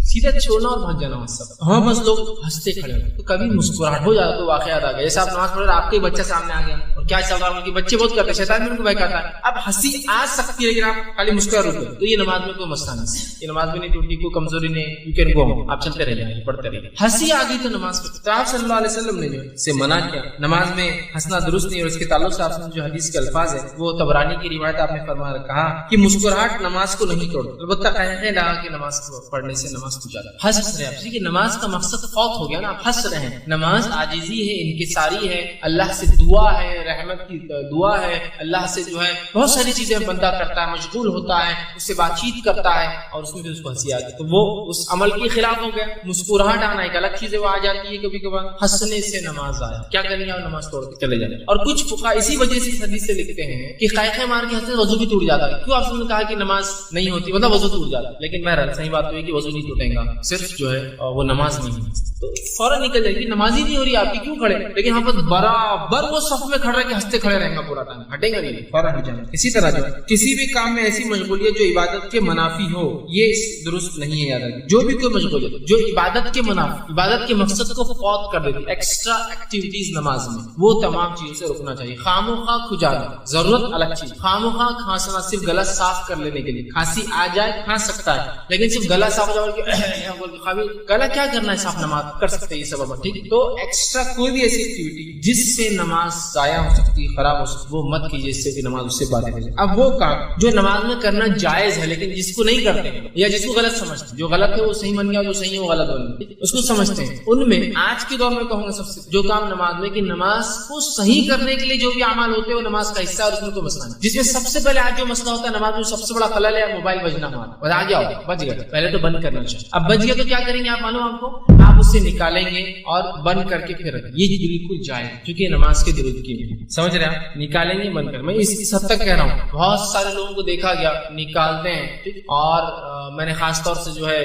A: سیدھا چھوڑنا اور بھاگ جانا سب. ہاں بس لوگ ہنستے کھڑے ہوئے, تو کبھی مسکراہٹ ہو جاتا تو واقعات آ گیا. جیسے آپ نماز پڑھ رہے, آپ کا بچہ سامنے آ گیا اور کیا چل رہا ہے, بچے بہت کرتے ہیں, شیطان بھی ان کو بہکاتا ہے. اب ہنسی آ سکتی ہے لیکن آپ خالی مسکرا رکے, تو یہ نماز میں کوئی مسئلہ نہیں, یہ نماز میں نہیں ٹوٹی, کوئی کمزوری نہیں, یو کین گو, آپ چلتے رہ جائیں, پڑھتے رہیے. ہنسی آ گئی تو نماز پڑھ, تو آپ صلی اللہ علیہ وسلم نے جو سے منع کیا, نماز میں ہنسنا درست نہیں. اور اس کے تعلق سے آپ نے جو حدیث کے الفاظ ہے وہ طبرانی کی روایت, آپ نے فرمایا کہا کہ مسکراہٹ نماز کو نہیں توڑ, البتہ کہنے لگا کہ نماز پڑھنے سے نماز ٹوٹ جاتا ہے. ہنس رہے کہ نماز کا مقصد فوت ہو گیا نا, آپ ہنس رہے ہیں. نماز عاجزی ہے, انکساری ہے, اللہ سے دعا ہے, رحمت کی دعا ہے، اللہ سے جو ہے بہت ساری چیزیں بندہ کرتا ہے، مشغول ہوتا ہے، اس سے بات چیت کرتا ہے اور اس میں بھی اس کو ہنسی آتی ہے، تو وہ اس عمل کے خلاف ہو گیا۔ مسکراہٹ آنا ایک الگ چیز ہے، وہ آ جاتی ہے کبھی کبھار، ہنسنے سے نماز آیا، کیا کریں گے آپ نماز توڑ کے چلے جائیں۔ اور کچھ فقہا اسی وجہ سے حدیث سے لکھتے ہیں کہ قائقیں مار کے ہنسنے وضو بھی ٹوٹ جاتا ہے۔ کیوں آپ نے کہا کہ نماز نہیں ہوتی، مطلب وضو ٹوٹ جاتا ہے، لیکن بہرحال صحیح بات تو ہے کہ وضو نہیں ٹوٹے گا، صرف جو ہے وہ نماز نہیں ہے، تو فوراً نکل جائے گی، نماز ہی نہیں ہو رہی آپ کی، کیوں کھڑے؟ لیکن ہم پر برابر وہ صف میں کھڑے کہ ہنستے کھڑے رہیں گا پورا ٹائم، ہٹیں گا نہیں، فوراً ہٹ جانا۔ اسی طرح جو کسی بھی کام میں ایسی مشغولیت جو عبادت کے منافی ہو، یہ درست نہیں ہے۔ یاد رکھیں جو بھی کوئی مشغولیت جو عبادت کے منافی، عبادت کے مقصد کو فوت کر دیتی، ایکسٹرا ایکٹیویٹیز نماز میں، وہ تمام چیزوں سے رکنا چاہیے۔ خام و خواہ کھجانا ضرورت الگ چیز، خام و خواہ کھانسنا صرف گلا صاف کر لینے کے لیے، کھانسی آ جائے کھا سکتا ہے، لیکن صرف گلا صاف ہو جائے گلا کیا کرنا ہے، صاف نماز کر سکتے ہیں، یہ سبب ہے، ٹھیک۔ تو ایکسٹرا کوئی بھی ایسی ایکٹیویٹی جس سے نماز ضائع ہو سکتی ہے، خراب ہو سکتی ہے، وہ مت کیجیے، اس سے کہ نماز اس سے باطل ہو جائے۔ اب وہ کام جو نماز میں کرنا جائز ہے لیکن جس کو نہیں کرتے ہیں یا جس کو غلط سمجھتے ہیں، جو غلط ہے وہ صحیح بن گیا، جو صحیح ہے وہ غلط بن گیا، اس کو سمجھتے ہیں، ان میں آج کے دور میں کہوں گا سب سے جو کام نماز میں کہ نماز کو صحیح کرنے کے لیے جو بھی اعمال ہوتے ہیں وہ نماز کا حصہ ہے، اور اس میں کوئی مسئلہ نہیں۔ جس میں سب سے پہلے آج جو مسئلہ ہوتا ہے نماز میں سب سے بڑا خلل ہے موبائل بجنا، ہمارا آ گیا بج گیا، پہلے تو بند کرنا چاہیے، اب بج گیا تو کیا کریں گے آپ معلوم آپ کو، آپ اس سے نکالیں گے اور بند کر کے پھر رکھیں، یہ بالکل جائز کیونکہ نماز کے درود کی سمجھ رہے ہیں، نکالیں گے بند کر، میں اس حد تک کہہ رہا ہوں، بہت سارے لوگوں کو دیکھا گیا نکالتے ہیں، اور میں نے خاص طور سے جو ہے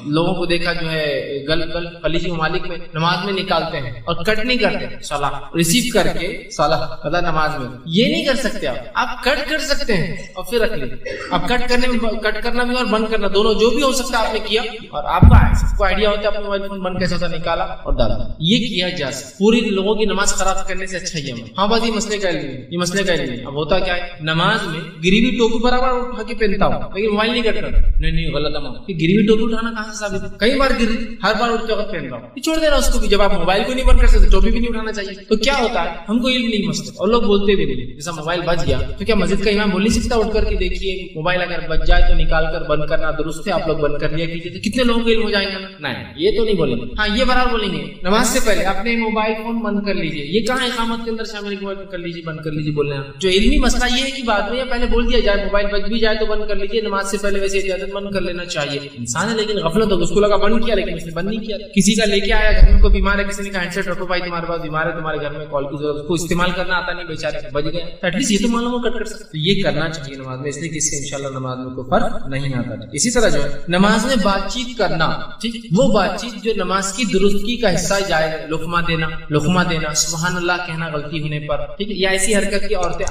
A: لوگوں کو دیکھا جو ہے گلف خلیجی ممالک میں نماز میں نکالتے ہیں اور کٹ نہیں کرتے، صلاح ریسیو کر کے صلاح پتہ نماز میں یہ نہیں کر سکتے، آپ کٹ کر سکتے ہیں اور پھر رکھ لیں، اب کٹ کرنے میں کٹ کرنا بھی اور بند کرنا دونوں جو بھی ہو سکتا ہے آپ نے کیا، اور آپ کو آئیڈیا ہوتا ہے اپنے موبائل فون بند کیسا ہوتا، نکالا اور ڈالا، یہ کیا جا سکتا، پوری لوگوں کی نماز خراب کرنے سے اچھا ہی ہے۔ ہاں بس یہ مسئلے کا علم ہے، یہ مسئلے کا علم ہے۔ اب ہوتا کیا ہے نماز میں گریوی ٹوپی برابر اٹھا کے پہنتا ہوں لیکن موبائل نہیں کٹ کرتا، نہیں غلط ہے، کہ گریوی ٹوپی اٹھانا کہاں سے ثابت ہے، کئی بار گر ہر بار اٹھتے وقت پہن رہا ہوں، چھوڑ دینا اس کو بھی، جب آپ موبائل کو نہیں بند کر سکتے ٹوپی بھی نہیں اٹھانا چاہیے۔ تو کیا ہوتا ہے ہم کو علم نہیں مسئلہ، اور لوگ بولتے بھی نہیں، جیسا موبائل بج گیا تو کیا مسجد کا امام بول نہیں سکتا اٹھ کر کے دیکھیے موبائل اگر بج جائے تو نکال کر بند کرنا درست ہے، آپ لوگ بند کر لیا کیجیے، تو کتنے لوگوں کو علم ہو جائے گا؟ نہیں، یہ تو نہیں بولیں گے، ہاں یہ برابر بولیں گے نماز سے پہلے اپنے موبائل فون بند کر لیجیے، یہ کہاں اقامت کے اندر شامل موبائل کر لیجیے بند کر لیجیے بولنے ہیں۔ جو علمی مسئلہ یہ ہے کہ بعد میں یا پہلے بول دیا جائے موبائل بج بھی جائے تو بند کر لیجیے، نماز سے پہلے ویسے اجازت بند کر لینا چاہیے، انسان ہے لیکن غفلت ہو، اس کو لگا بند کیا لیکن اس نے بند نہیں کیا، کسی کا لے کے آیا گھر میں کوئی بیمار ہے، کسی نے کہا ہینڈسیٹ رکھو بھائی تمہارے پاس بیمار ہے تمہارے گھر میں کال کی ضرورت، اس کو استعمال کرنا آتا نہیں بیچارے بج گیا، ایٹ لیسٹ یہ تو معلوم ہو کٹ کر سکتے، یہ کرنا چاہیے نماز میں، اس لیے کہ اس سے انشاءاللہ نماز میں کوئی فرق نہیں آتا۔ اسی طرح جو ہے نماز میں بات چیت کرنا، ٹھیک، وہ بات چیت جو نماز کی درستگی کا حصہ جائز ہے، لقمہ دینا، سبحان اللہ کہنا غلطی ہونے پر، ٹھیک ہے، یا ایسی حرکت کی عورتیں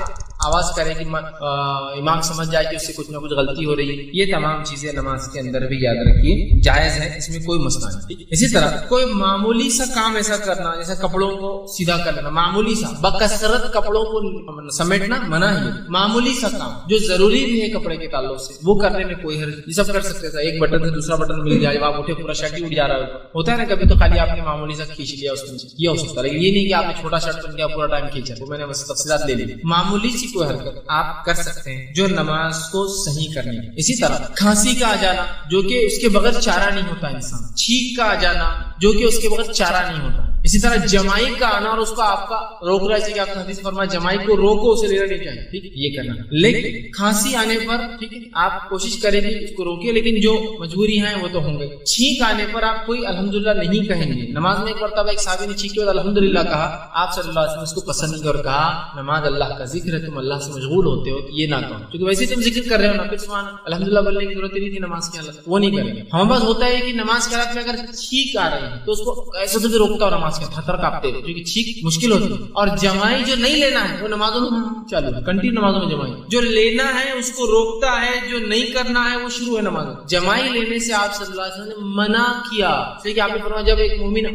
A: آواز کرے کہ امام سمجھ جائے کہ اس سے کچھ نہ کچھ غلطی ہو رہی ہے، یہ تمام چیزیں نماز کے اندر بھی یاد رکھیے جائز ہے، اس میں کوئی مسئلہ نہیں۔ اسی طرح کوئی معمولی سا کام ایسا کرنا جیسے کپڑوں کو سیدھا کر لینا، معمولی سا، بکثرت کپڑوں کو سمیٹنا منع ہے، معمولی سا کام جو ضروری بھی ہے کپڑے کے تعلق سے وہ کرنے میں کوئی حرج، یہ سب کر سکتے تھا، ایک بٹن سے دوسرا بٹن مل جائے، آپ اٹھے پورا شرٹ ہی اٹھ جا رہا ہوتا ہے نا کبھی، تو خالی آپ نے معمولی سا کھینچ لیا اس میں، یہ ہو سکتا ہے، یہ نہیں کہ آپ نے چھوٹا شرٹ پہن کے پورا ٹائم کھینچا، وہ میں نے بس تفصیلات لے لی، معمولی سی کوئی حرکت آپ کر سکتے ہیں جو نماز کو صحیح کرنی ہے۔ اسی طرح کھانسی کا آ جانا جو کہ اس کے بغیر چارہ نہیں ہوتا انسان، چھینک کا آ جانا جو کہ اس کے بغیر چارہ نہیں ہوتا، اسی طرح جمائی کا آنا اور اس کو آپ کا روک رہا ہے کہ آپ نے حدیث فرمایا جمائی کو روکو، اسے لینا نہیں چاہیے، ٹھیک، یہ کرنا، لیکن کھانسی آنے پر ٹھیک ہے آپ کوشش کریں گے اس کو روکے، لیکن جو مجبوری ہیں وہ تو ہوں گے۔ چھینک آنے پر آپ کوئی الحمدللہ نہیں کہیں گے، نماز میں ایک مرتبہ ایک صحابی نے چھینک کے بعد الحمدللہ کہا، آپ صلی اللہ علیہ وسلم اس کو پسند نہیں اور کہا نماز اللہ کا ذکر ہے، تم اللہ سے مشغول ہوتے ہو، یہ نہ کہو، کیونکہ ویسے تم ذکر کر رہے ہو نا، پھر سبحان الحمدللہ بولنے کی ضرورت نہیں تھی نماز کے حالت، وہ نہیں کریں گے۔ ہمارے پاس ہوتا ہے کہ نماز کے حالت میں اگر چھینک آ رہی ہے تو اس کو ایسے سے روکتا ہو نماز کے تھر کاپتے، کیونکہ چھینک مشکل ہوتی ہے، اور جمائی جو نہیں لینا ہے وہ نمازوں میں چالو ہے، کنٹینیو نمازوں میں جمائی، جو لینا ہے اس کو روکتا ہے، جو نہیں کرنا ہے وہ شروع ہے نماز میں۔ جمائی لینے سے آپ صلی اللہ علیہ وسلم نے منع کیا، کہ آپ نے فرمایا جب ایک مومن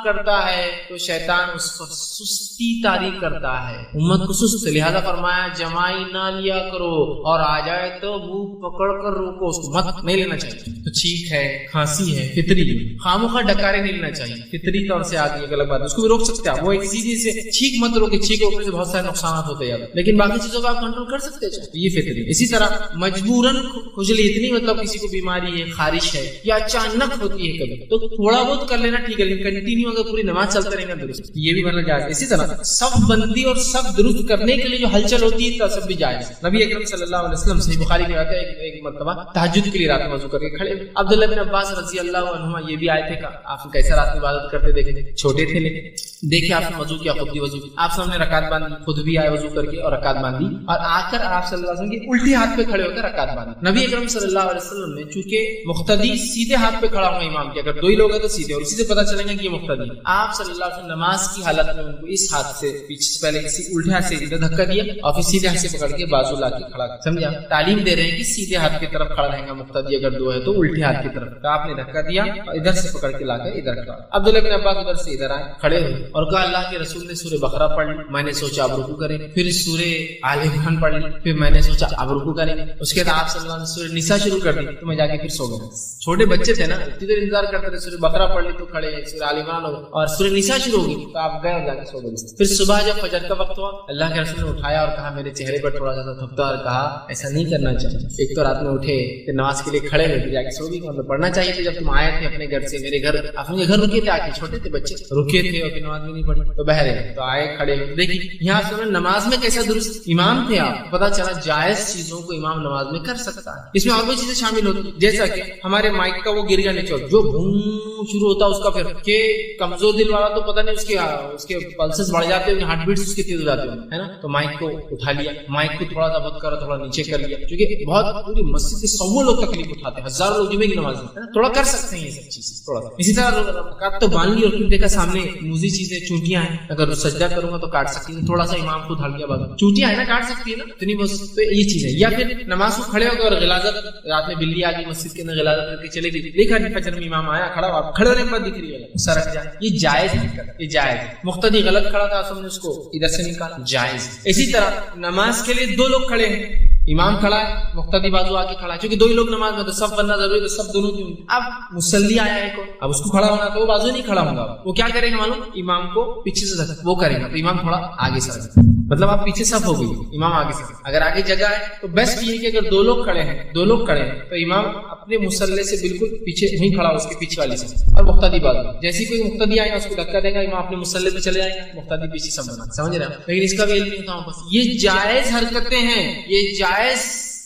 A: کرتا ہے تو شیطان اس پر سستی طاری کرتا ہے، امت کو سست، لہذا فرمایا جمائی نہ لیا کرو، اور آ جائے تو منہ پکڑ کر روکو، اس کو مت نہیں لینا چاہیے۔ تو چھینک ہے، کھانسی ہے، فطری ہے، خاموخواہ ڈکارے نہیں لینا چاہیے، فطری طور سے آتی ہے، غلط بات ہے، اس کو بھی روک سکتے ہیں. وہ ایک سیدھی سے چھینک مت روکے، چھینک روکنے سے بہت سارے نقصانات ہوتے ہیں، لیکن باقی چیزوں کو آپ کنٹرول کر سکتے ہیں، یہ فطری. اسی طرح مجبوراً کھجلی اتنی مطلب کسی کو بیماری ہے، خارش ہے یا اچانک ہوتی ہے کبھی، تو تھوڑا بہت کر لینا ٹھیک ہے، لیکن کنٹینیو اگر پوری نماز چلتے رہنا درست، یہ بھی مطلب جائز. اسی طرح صف بندی اور صف درست کرنے کے لیے جو ہلچل ہوتی ہے تو سب بھی جائز. نبی اکرم صلی اللہ علیہ وسلم صحیح بخاری میں آتا ہے ایک مرتبہ تہجد کے لیے رات میں وضو کر کے کھڑے، عبداللہ بن عباس رضی اللہ عنہما یہ بھی آئے تھے کہ آپ کیسے رات میں عبادت کرتے دیکھے، چھوٹے تھے لیکن دیکھے آپ نے وضو کیا، خود بھی وضو، آپ سامنے رکعت باندھی، خود بھی آئے وضو کر کے اور رکعت باندھی، اور آ کر آپ صلی اللہ علیہ وسلم کے الٹے ہاتھ پہ کھڑے ہو کر رکعت باندھی. نبی اکرم صلی اللہ علیہ وسلم نے چونکہ مقتدی سیدھے ہاتھ پہ کھڑا ہوا امام کے، اگر دو ہی لوگ ہیں تو سیدھے، اور اسی سے پتہ چلے گا کہ یہ مقتدی. آپ صلی اللہ علیہ وسلم نماز کی حالت میں ان کو اس ہاتھ سے پیچھے سے پہلے کسی الٹے ہاتھ سے ادھر دھکا دیا اور پھر سیدھے ہاتھ سے پکڑ کے بازو لا کے کھڑا کیا. سمجھا؟ تعلیم دے رہے ہیں کہ سیدھے ہاتھ کی طرف کھڑا رہے گا مقتدی، اگر دو ہے تو الٹے ہاتھ کی طرف. تو آپ نے دھکا دیا اور ادھر سے پکڑ کے لا کر ادھر کھڑا. عبداللہ بن عباس ادھر سے ادھر آئے، کھڑے ہوئے اور کہا اللہ کے رسول نے سورہ بقرہ پڑھ لی، میں نے سوچا اب رکوع کریں، پھر سورہ آل عمران پڑھ لی، پھر میں نے سوچا اب رکوع کریں، اس کے بعد آپ صلی اللہ علیہ وسلم سورہ نساء شروع کر دی تو میں جا کے پھر سو گیا. چھوٹے بچے تھے نا، اتنی دیر انتظار کرتے تھے، سورہ بقرہ پڑھ لی تو کھڑے، سورہ آل عمران ہو اور سورہ نساء شروع ہوگی تو آپ گئے اور جا کے سو گئے. پھر صبح جب فجر کا وقت ہوا اللہ کے رسول نے اٹھایا اور کہا میرے چہرے پر تھوڑا سا تھپتا اور کہا ایسا نہیں کرنا چاہیے. ایک تو رات میں اٹھے پھر نماز کے لیے کھڑے ہوئے جا کے سو گئے، مطلب پڑھنا چاہیے تھا جب تم آئے تھے اپنے گھر سے، میرے گھر اپنے گھر رکے تھے، آ کے چھوٹے تھے بچے رکے تھے اور نماز بھی نہیں پڑھی تو بہرے تو آئے کھڑے ہوئے. دیکھیے یہاں سے نماز میں کیسا درست امام تھے آپ، پتا چلا جائز چیزوں کو امام نماز میں کر سکتا ہے. اس میں اور بھی چیزیں شامل ہوتی جیسا کہ ہمارے مائک کا وہ گر گیا نیچے جو بھون شروع ہوتا ہے اس کا، پھر کہ کمزور دل والا تو پتہ نہیں اس کے پلسز بڑھ جاتے ہیں، ہارٹ بیٹس اس کے تیز ہو جاتے ہیں، ہے نا. تو مائک کو اٹھا لیا، مائک کو تھوڑا سا بند کرا، تھوڑا نیچے کر لیا، کیونکہ بہت پوری مسجد کے 100 لوگ تکلیف اٹھاتے ہیں، ہزاروں لوگ جمعے کی نماز میں تھوڑا کر سکتے ہیں یہ سب چیز تھوڑا. اسی طرح رکعت تو باندھ لی اور پھر دیکھا سامنے موزی چیزیں چونٹیاں ہیں، اگر سجدہ کروں گا تو کاٹ سکتی ہے، تھوڑا سا امام کو ڈھال گیا بات چونٹیاں ہیں نا، کاٹ سکتی ہے نا اتنی بس. تو یہ چیز ہے. یا پھر نماز کو کھڑے ہو گئے اور غلاظت، رات میں بلی آ گئی مسجد کے اندر غلاظت کر کے چلے گئی، دیکھا نہیں فجر میں امام آیا کھڑا ہوا، کھڑے ہونے کے بعد دکھ رہی ہے سرک جائے، یہ جائز ہے، یہ جائز ہے. مقتدی غلط کھڑا تھا ہم نے اس کو ادھر سے نکالا، جائز. اسی طرح نماز کے لیے دو لوگ کھڑے ہیں، امام کھڑا ہے، مقتدی بازو آ کے کھڑا ہے، کیونکہ دو ہی لوگ نماز میں تو سب بننا ضروری ہے، سب دونوں کی ہوں گی. اب مصلی آیا ہے کو، اب اس کو کھڑا ہونا تو وہ بازو نہیں کھڑا ہوگا، وہ کیا کرے گا معلوم، امام کو پیچھے سے وہ کرے گا تو امام تھوڑا آگے سر، مطلب آپ پیچھے سب ہو گئی، امام آگے سر. اگر آگے جگہ ہے تو بیسٹ یہ ہے کہ اگر دو لوگ کھڑے ہیں تو امام اپنے مصلی سے بالکل پیچھے نہیں کھڑا، اس کے پیچھے والی سے، اور مقتدی بازو جیسے کوئی مقتدی آئے گا اس کو دھکا دے گا، امام اپنے مصلی پہ چلے جائے گا، مقتدی پیچھے سب بنا. سمجھ رہے ہیں؟ لیکن اس کا بھی علم نہیں ہوتا بس. یہ جائز حرکتیں ہیں، یہ جائز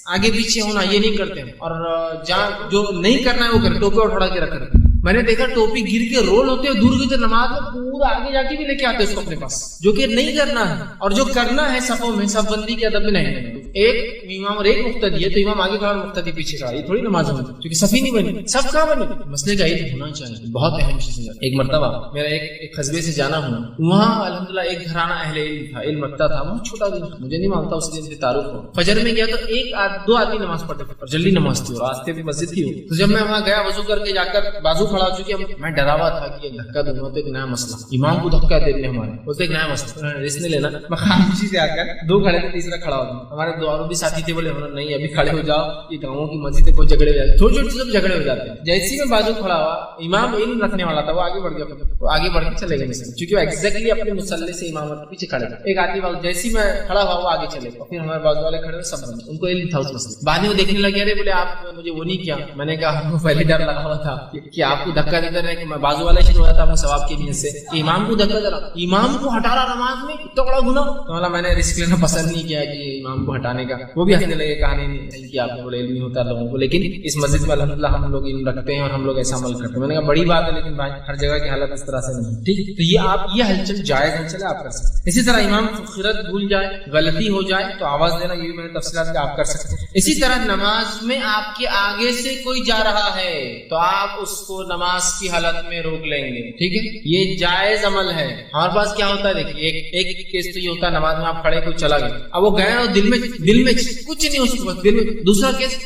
A: آگے پیچھے ہونا یہ نہیں کرتے ہیں، اور جو نہیں کرنا ہے وہ کرے. ٹوپی اٹھا کے رکھ رہے، میں نے دیکھا ٹوپی گر کے رول ہوتے ہیں دور کی نماز میں پورا آگے جا کے بھی لے کے آتے اس کو اپنے پاس، جو کہ نہیں کرنا ہے. اور جو کرنا ہے صفوں میں، صف بندی کے ادب میں نہیں. ایک امام اور ایک مقتدی ہے تو امام آگے کھڑا اور مقتدی پیچھے کھڑا، یہ تھوڑی نماز ہوتی کیونکہ صفی نہیں بنی. سب کہاں بنے؟ مسئلے کا علم ہونا چاہیے، بہت اہم چیز ہے. ایک مرتبہ میرا ایک قصبے سے جانا ہوا، وہاں الحمدللہ ایک گھرانہ اہل علم تھا، علم رکھتا تھا، بہت چھوٹا دن تھا، مجھے نہیں مانتا اس دن سے تعارف ہو. فجر میں گیا تو دو آدمی نماز پڑھتے تھے اور جلدی نماز تھی اور راستے بھی مسجد تھی. تو جب میں وہاں گیا وضو کر کے جا کر بازو کھڑا ہو چکی، میں ڈرا ہوا تھا کہ دھکا دوں گا تو ایک نیا مسئلہ، امام کو دھکا دے دیں ہمارے، وہ تو ایک نیا مسئلہ رسک نہیں لینا. میں خاموشی سے آ کر دو کھڑے تھے، تیسرا کھڑا ہو گیا. ہمارے دو اور بھی ساتھی تھے، بولے نہیں ابھی کھڑے ہو جاؤ، یہ گاؤں کی مسجد ہے، کوئی جھگڑے ہو جاتے، چھوٹی چھوٹی چیزوں جھگڑے ہو جاتے ہیں. جیسے میں بازو کھڑا ہوا، امام علم رکھنے والا تھا، وہ آگے بڑھ گیا، وہ آگے بڑھ کے چلے گئے مسجد، کیونکہ وہ ایگزیکٹلی اپنے مصلی سے امام کے پیچھے کھڑے تھے. ایک آدمی بازو جیسے میں کھڑا ہوا وہ آگے چلے گئے، پھر ہمارے بازو والے کھڑے ہوئے، سب ان کو علم تھا اس مسئلے. بعد میں وہ دیکھنے لگے، ارے بولے آپ مجھے وہ نہیں کیا. میں نے کہا ہم کو پہلے ڈر لگا ہوا تھا کہ آپ کو دھکا دیتے رہے، کہ میں بازو والا شروع ہوا تھا وہ ثواب کی نیت سے کہ امام کو دھکا دے رہا، امام کو ہٹا رہا نماز میں، اتنا بڑا گناہ. تو میں نے رسک لینا پسند نہیں کیا کہ امام کو ہٹانے کا. وہ بھی ہنسنے لگے، کہا نہیں کیا آپ نے، بولے علم نہیں ہوتا لوگوں کو، لیکن اس مسجد میں الحمدللہ ہم لوگ علم رکھتے ہیں اور ہم لوگ ایسا عمل کرتے ہیں. میں نے کہا بڑی بات ہے، لیکن بھائی ہر جگہ کی حالت اس طرح سے نہیں، ٹھیک. تو یہ ہلچل جائز ہلچل آپ کر سکتے ہیں. اسی طرح امام خیرت بھول جائے، غلطی ہو جائے تو آواز دینا، یہ بھی میں نے تفصیلات آپ کر سکتے ہیں. اسی طرح نماز میں آپ کے آگے سے کوئی جا رہا ہے تو آپ اس کو نماز کی حالت میں روک لیں گے، ٹھیک ہے، یہ جائز عمل ہے. ہمارے پاس کیا ہوتا ہے، دیکھیے ایک کیس تو یہ ہوتا ہے نماز میں آپ کھڑے کوئی چلا گیا، اب وہ گئے اور دل میں کچھ نہیں، اس کے بعد دل میں. دوسرا کیس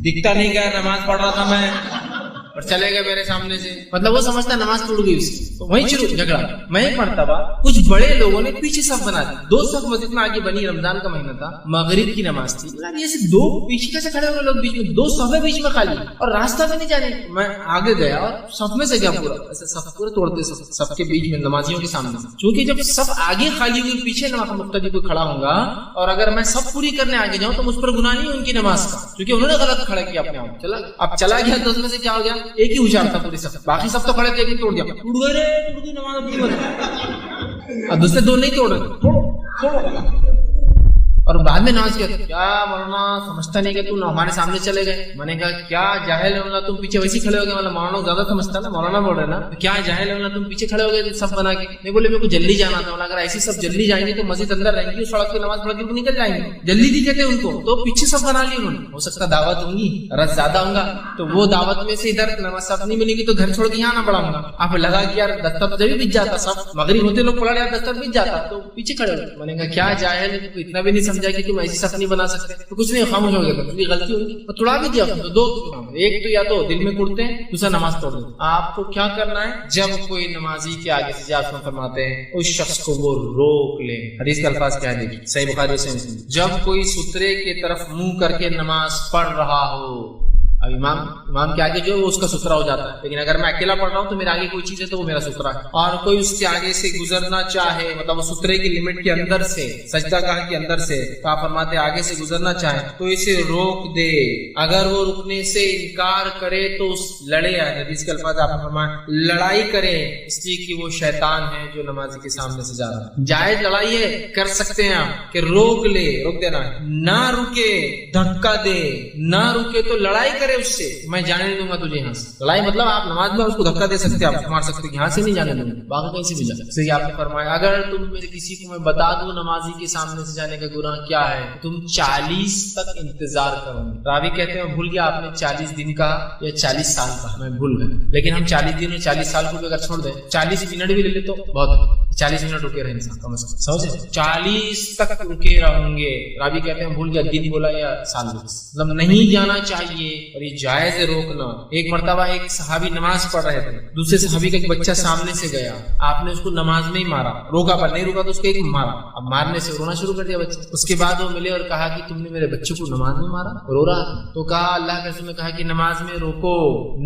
A: دکھتا نہیں گیا، نماز پڑھ رہا تھا میں، اور چلے گئے میرے سامنے سے، مطلب وہ سمجھتا نماز ٹوٹ گئی اس کی، تو وہیں شروع جھگڑا۔ میں ایک مرتبہ کچھ بڑے لوگوں نے پیچھے صف بنا دی، 2 صف مسجد میں آگے بنی، رمضان کا مہینہ تھا، مغرب کی نماز تھی، ایسے 2 پیچھے کیسے کھڑے ہوئے لوگ، بیچ میں 2 صفیں بیچ میں خالی اور راستہ بھی نہیں جانے۔ میں آگے گیا اور صف میں سے گیا پورا، ایسے صف پورے توڑتے صف کے بیچ میں نمازیوں کے سامنے، چونکہ جب صف آگے خالی ہوئی پیچھے مقتدی کوئی کھڑا ہوں گا اور اگر میں صف پوری کرنے آگے جاؤں تو مجھ پر گناہ نہیں ان کی نماز کا، کیونکہ انہوں نے غلط کھڑا کیا اپنے آپ۔ چلا اب چلا گیا تو اس میں سے کیا ہو گیا، ایک ہی اچھاڑ تھا پوری صف، باقی سب تو کھڑے تھے، ایک ہی توڑ دیا، ٹوٹ گئے رے، ٹوٹ گئی نماز اپنی مت، اب دوسرے 2 نہیں توڑ رہے، اور بعد میں نماز کیا مولانا سمجھتا نہیں کہ تم ہمارے سامنے چلے گئے۔ میں نے کہا کیا جاہل ہے مولانا، تم پیچھے ویسے کھڑے ہو گئے، مطلب مولانا زیادہ سمجھتا نا، مولانا بول رہے نا، کیا جاہل ہے مولانا، تم پیچھے کھڑے ہو گئے سب بنا کے۔ نہیں بولے میرے کو جلدی جانا تھا، اگر ایسی سب جلدی جائیں گے تو مسجد اندر رہیں گی، سڑک پہ نماز پڑھ کے نکل جائیں گے، جلدی دی کہتے ان کو، تو پیچھے سب بنا لی انہوں نے۔ ہو سکتا دعوت ہوں گی، رس زیادہ ہوں گا، تو وہ دعوت میں سے ادھر نماز صف نہیں ملے گی تو گھر چھوڑ کے یہاں نہ پڑھاؤں گا۔ آپ لگا کہ یار دستر جب بھی بچ جاتا، سب مغرب ہوتے لوگ پڑھا لیا، دستر بچ جاتا تو پیچھے کھڑے ہوئے۔ میں نے کہا کیا جاہل ہے، اتنا بھی نہیں سمجھا کہ تم ایسی صف نہیں بنا سکتے، تو کچھ نہیں، خاموش ہو گیا، تمہاری غلطی ہوگی، تو توڑا بھی دیا، تو 2، ایک تو یا تو دل میں کوڑتے ہیں، دوسرا نماز توڑ دیتے۔ آپ کو کیا کرنا ہے، جب کوئی نمازی کے آگے سے جا فرماتے ہیں اس شخص کو وہ روک لیں۔ حدیث کے الفاظ کیا ہے دیکھیے، صحیح بخاری سے مسلم، جب کوئی سترے کی طرف منہ کر کے نماز پڑھ رہا ہو، اب امام کے آگے جو ہے وہ اس کا سترا ہو جاتا ہے، لیکن اگر میں اکیلا پڑھ رہا ہوں تو میرے آگے کوئی چیز ہے تو وہ میرا سترا ہے، اور کوئی اس کے آگے سے گزرنا چاہے، مطلب وہ سترے کی لمٹ کے اندر سے، سجدہ گاہ کے اندر سے، تو آپ فرماتے آگے سے گزرنا چاہے تو اسے روک دے، اگر وہ رکنے سے انکار کرے تو اس لڑے، حدیث کے الفاظ آپ فرمائیں لڑائی کرے، اس لیے کہ وہ شیطان ہے جو نمازی کے سامنے سے جا رہا ہے۔ جائز لڑائی ہے، کر سکتے ہیں آپ کہ روک لے، روک دینا، نہ رکے دھکا دے، نہ رکے تو لڑائی کرے اس سے، میں جانے نہیں دوں گا تجھے یہاں سے۔ لڑائی مطلب آپ نماز میں اس کو دھکا دے سکتے ہیں، آپ مار سکتے ہیں، یہاں سے نہیں جانے دوں گا، باقی کہیں سے بھی جا سکتے ہیں۔ آپ نے فرمایا اگر تم میرے کسی کو میں بتا دوں نمازی کے سامنے سے جانے کا گناہ کیا ہے، تم 40 تک انتظار کرو گے۔ راوی کہتے ہیں بھول گیا آپ نے 40 دن کا یا 40 سال کا، میں بھول گیا، لیکن ہم 40 دن اور 40 سال کو بھی اگر چھوڑ دیں، 40 منٹ بھی لے لے تو بہت ہے، 40 منٹ رکے رہے انسان کم از کم، سمجھے، 40 تک رکے رہوں گے۔ راوی کہتے ہیں بھول گیا دن بولا یا سال بولا، مطلب نہیں جانا چاہیے، اور یہ جائز ہے روکنا۔ ایک مرتبہ ایک صحابی نماز پڑھ رہے تھے، دوسرے صحابی کا ایک بچہ سامنے سے گیا، آپ نے اس کو نماز میں ہی مارا، روکا پر نہیں روکا تو اس کو ایک مارا، اب مارنے سے رونا شروع کر دیا بچہ۔ اس کے بعد وہ ملے اور کہا کہ تم نے میرے بچے کو نماز میں مارا، رو رہا تو کہا اللہ کے رسول نے کہا کہ نماز میں روکو،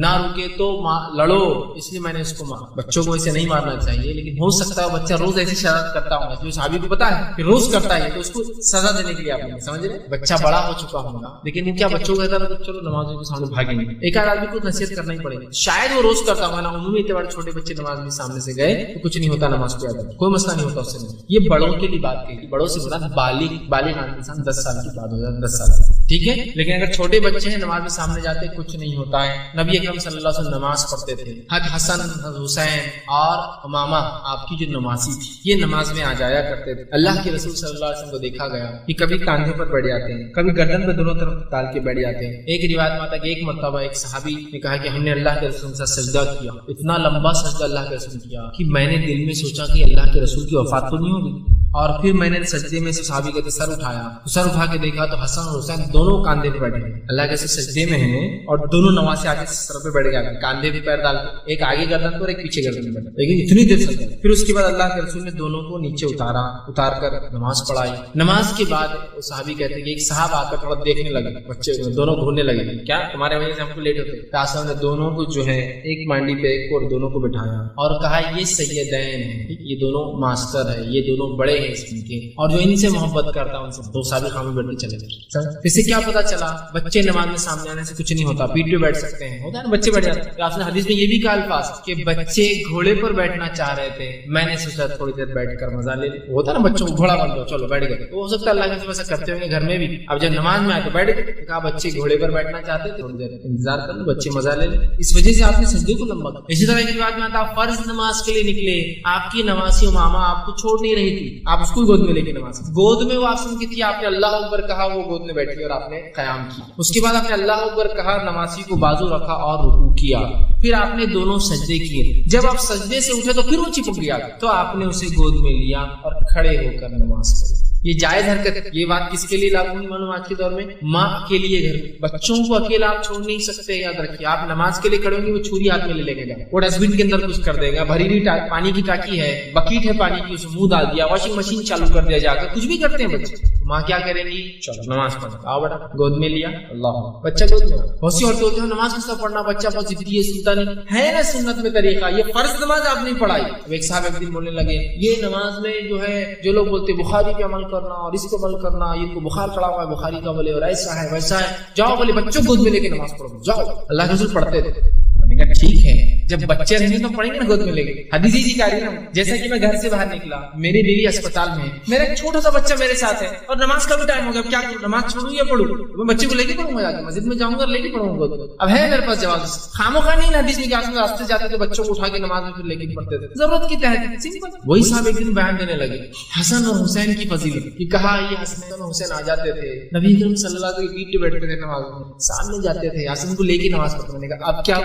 A: نہ روکے تو لڑو، اس لیے میں نے اس کو مارا۔ بچوں کو اسے نہیں مارنا چاہیے، لیکن ہو سکتا ہے بچہ روز ایسی شرارت کرتا ہوں، جو صحابی کو پتا ہے کہ روز کرتا ہے تو اس کو سزا دینے کے لیے آپ نے سمجھ رہے، بچہ بڑا ہو چکا ہوگا، لیکن وہ کیا بچوں کو کہتا ہے چلو نمازوں کے سامنے بھاگیں گے، ایک آدمی کو نصیحت کرنا ہی پڑے گا، شاید وہ روز کرتا ہوگا نا، عمومی اعتبار چھوٹے بچے نماز میں سامنے سے گئے تو کچھ نہیں ہوتا، نماز کو یاد کوئی مسئلہ نہیں ہوتا اس سے۔ یہ بڑوں کے لیے بات کہی، بڑوں سے مراد بالغ انسان 10 سال کی بات ہو جاتا ہے، 10 سال ٹھیک ہے، لیکن اگر چھوٹے بچے ہیں نماز میں سامنے جاتے کچھ نہیں ہوتا ہے۔ نبی اکرم صلی اللہ علیہ وسلم نماز پڑھتے تھے، حج حسن حسین اور امامہ آپ کی جو نمازی تھی یہ نماز میں آ جایا کرتے تھے۔ اللہ کے رسول صلی اللہ علیہ وسلم کو دیکھا گیا کہ کبھی کاندھے پر بیٹھ جاتے ہیں، کبھی گردن پہ دونوں طرف ڈال کے بیٹھ جاتے ہیں۔ ایک روایت میں آتا ہے کہ ایک مرتبہ ایک صحابی نے کہا کہ ہم نے اللہ کے رسول سے سجدہ کیا، اتنا لمبا سجدہ اللہ کے رسول کیا کہ میں نے دل میں سوچا کہ اللہ کے رسول کی وفات تو نہیں ہوگی، اور پھر میں نے سجدے میں سے صحابی کا سر اٹھایا، سر اٹھا کے دیکھا تو حسن اور حسین دونوں کاندھے پہ بیٹھے ہیں، اللہ کے سجدے میں ہیں اور دونوں نماز سے آگے سر پہ بیٹھ گئے، کاندھے پہ پیر ڈال کے، ایک آگے گردن پر ایک پیچھے گردن پہ بیٹھا، لیکن اتنی دیر سجدہ۔ پھر اس کے بعد اللہ کے رسول نے دونوں کو نیچے اتار کر نماز پڑھائی۔ نماز کے بعد وہ صحابی کہتے ہیں کہ ایک صاحب آ کر تھوڑا دیکھنے لگے، بچے دونوں گھورنے لگے، کیا تمہارے وجہ سے ہم کو لیٹ ہوتے، رسول نے دونوں کو جو ہے ایک مانڈی پہ ایک اور دونوں کو بٹھایا اور کہا یہ سیدین ہیں، یہ دونوں ماسٹر ہیں، یہ دونوں بڑے ہیں اس کے، اور جو ان سے محبت کرتا ہے ان سے دو صحابی خاموش بیٹھ کے چلے گئے۔ اس سے کیا پتا چلا بچے نماز میں سامنے آنے سے کچھ نہیں ہوتا، پیٹ پہ بیٹھ سکتے ہیں، ہوتا ہے نا بچے بیٹھ جاتے ہیں۔ آپ نے حدیث میں یہ بھی کہا الفاظ کہ بچے گھوڑے پر بیٹھنا چاہ رہے تھے، میں نے سوچا تھوڑی دیر بیٹھ کر مزہ لے لیں، ہوتا ہے نا بچوں کو گھوڑا بن دو چلو بیٹھ گئے، تو ہو سکتا ہے اللہ کے ویسا کرتے ہوئے گھر میں بھی، اب جب نماز میں آئے تو بیٹھ گئے، کہا بچے گھوڑے پر بیٹھنا چاہتے تھے تھوڑی دیر انتظار کر لو، بچے مزہ لے لیں، اس وجہ سے آپ نے سجدے کو لمبا کیا۔ اسی طرح کی بات میں آتا فرض نماز کے لیے نکلے، آپ کی نمازی ماما آپ کو چھوڑ نہیں رہی تھی، آپ اس کو گود میں لے کے نماز، گود میں وہ آسن کی تھی، آپ نے اللہ اکبر کہا، وہ گود میں بیٹھی اور آپ نے قیام کی، اس کے بعد آپ نے اللہ اکبر کہا، نمازی کو بازو رکھا اور رکوع کیا، پھر آپ نے دونوں سجدے کیے، جب آپ سجدے سے اٹھے تو پھر وہ چپک گیا، تو آپ نے اسے گود میں لیا اور کھڑے ہو کر نماز پڑھی۔ یہ جائز حرکت ہے. یہ بات کس کے لیے لاگو نہیں معلوم آج کے دور میں؟ ماں اکیلی ہے گھر میں, بچوں کو اکیلا آپ چھوڑ نہیں سکتے. یاد رکھیے, آپ نماز کے لیے کھڑے ہوں گے, وہ چھری ہاتھ میں لے کے جائے, وہ ڈسٹ بن کے اندر کچھ کر دے گا, بھری ہوئی پانی کی ٹانکی ہے, بکیٹ ہے پانی کی, اس میں منہ ڈال دیا, واشنگ مشین چالو کر دیا, جا کر کچھ بھی کرتے ہیں بچے. ماں کیا کریں گی؟ چلو نماز پڑھ, آؤ بیٹا, گود میں لیا, اللہ بچہ گود میں. بہت سی عورتیں ہوتی ہیں نماز کس طرح پڑھنا, بچہ بہت ضدی ہے, سنتا نہیں ہے نا. سنت میں طریقہ, یہ فرض نماز آپ نہیں پڑھائی. اب ایک صاحب ایک دن بولنے لگے, یہ نماز میں جو ہے جو لوگ بولتے بخاری پہ عمل کرنا اور اس کو عمل کرنا, یہ کو بخار چڑھا ہوا ہے بخاری کا, بولے اور ایسا ہے ویسا ہے, جاؤ بولے بچوں گود میں لے کے نماز پڑھو, جاؤ. اللہ کے رسول پڑھتے تھے. میں نے کہا ٹھیک ہے, جب بچے رہیں گے تو پڑھیں گے نا گود میں لے کے. حدیث جی کہہ رہی نا, جیسا کہ میں گھر سے باہر نکلا, میری بیوی اسپتال میں ہے, میرا ایک چھوٹا سا بچہ میرے ساتھ ہے, اور نماز کا بھی ٹائم ہو گیا, کیا کروں, نماز چھوڑوں یا پڑھوں؟ میں بچے کو لے کے پڑھوں گا, جا کے مسجد میں جاؤں گا لے کے پڑھوں گا. اب ہے میرے پاس جواب, خاموخواہ نہیں. حدیث میں کیا راستے جاتے تھے بچوں کو اٹھا کے نماز میں پھر لے کے پڑھتے تھے, ضرورت کی تحت, سمپل. وہی صاحب ایک دن بیان دینے لگے حسن اور حسین کی فضیلت کی. کہا یہ حسن اور حسین آ جاتے تھے نبی کریم صلی اللہ علیہ وسلم کے پیٹ پہ بیٹھتے تھے, نماز میں سامنے جاتے تھے, حسن کو لے کے نماز پڑھتے. میں نے کہا اب کیا,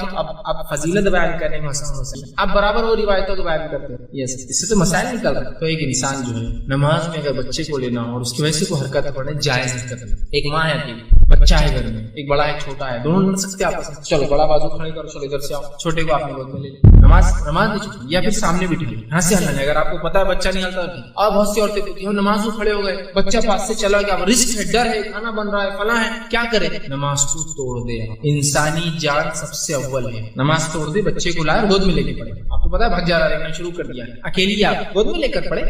A: اب فضیلت بیان کرنے میں حسن حسین اب برابر وہ روایتوں کو بیان کرتے ہیں. یس, اس سے تو مسائل نکل رہے ہیں. تو ایک انسان جو ہے نماز میں اگر بچے کو لینا اور اس کی وجہ سے کوئی حرکت پڑھے, جائز حرکت ہے. ایک ماں ہے, بچہ ہے گھر میں, ایک بڑا ہے چھوٹا ہے, دونوں لڑ سکتے ہیں آپس میں. چلو بڑا بازو کھڑے کرو, چلو ادھر سے آؤ, چھوٹے کو آپ نے گود میں لے لیا, نماز نہیں چھوڑی, یا پھر سامنے بٹھا لیا, ہاں سے ہلنا. اگر آپ کو پتا ہے بچہ نہیں ہلتا ٹھیک. اور بہت سی عورتیں ہوتی ہیں نماز میں کھڑے ہو گئے, بچہ پاس سے چلا گیا, رسک ہے, ڈر ہے, کھانا بن رہا ہے, فلاں ہے, کیا کرے؟ نماز کو توڑ دے. انسانی جان سب سے اول ہے, نماز توڑ دے, بچے کو لائے گود میں لے کے پڑے. آپ کو پتا ہے بھگ جا رہا ہے, شروع کر دیا, اکیلی آپ گود میں لے کر پڑے.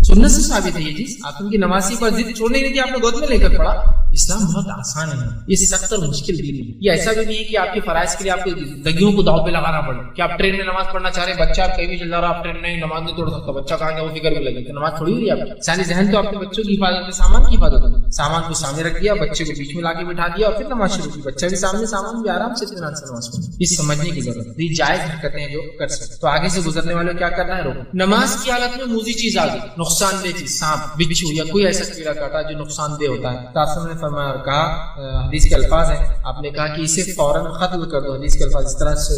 A: سنت سے ثابت ہے یہ چیز. آپ ان کی نمازی پر ضد چھوڑنے نہیں تھی, آپ نے گود میں لے کر پڑھا. اسلام بہت آسان ہے, یہ سخت اور مشکل دین ہے. یہ ایسا بھی نہیں ہے کہ آپ کے فرائض کے لیے آپ کی زندگیوں کو داؤ پہ لگانا پڑے, کہ آپ ٹرین میں نماز پڑھنا چاہ رہے ہیں, بچہ کہیں بھی چل رہا, آپ ٹرین میں نماز نہیں توڑ سکتا, بچہ کہاں گیا وہ فکر بھی لگے, تو نماز تھوڑی ہوئی آپ کی. سانی ذہن تو اپنے بچوں کی حفاظت میں, سامان کی حفاظت میں, سامان کو سامنے رکھ دیا, بچے کو بیچ میں لا کے بٹھا دیا, اور پھر نماز شروع کی. بچہ بھی سامنے, سامان بھی آرام سے اطمینان سے نماز پڑھیں. یہ سمجھنے کی ضرورت ہے. یہ جائز حرکتیں ہیں جو کر سکتے. تو آگے سے گزرنے والے کیا کرنا ہے, روکو. نماز کی حالت میں موذی چیز آ گئی, نقصان دہ چیز, سانپ, بچھو یا کوئی ایسا کیڑا کاٹا جو نقصان دہ ہوتا ہے. رسول نے فرمایا اور کہا, حدیث کے الفاظ ہیں, آپ نے کہا کہ اسے فوراً قتل کر دو. حدیث کے الفاظ اس طرح سے,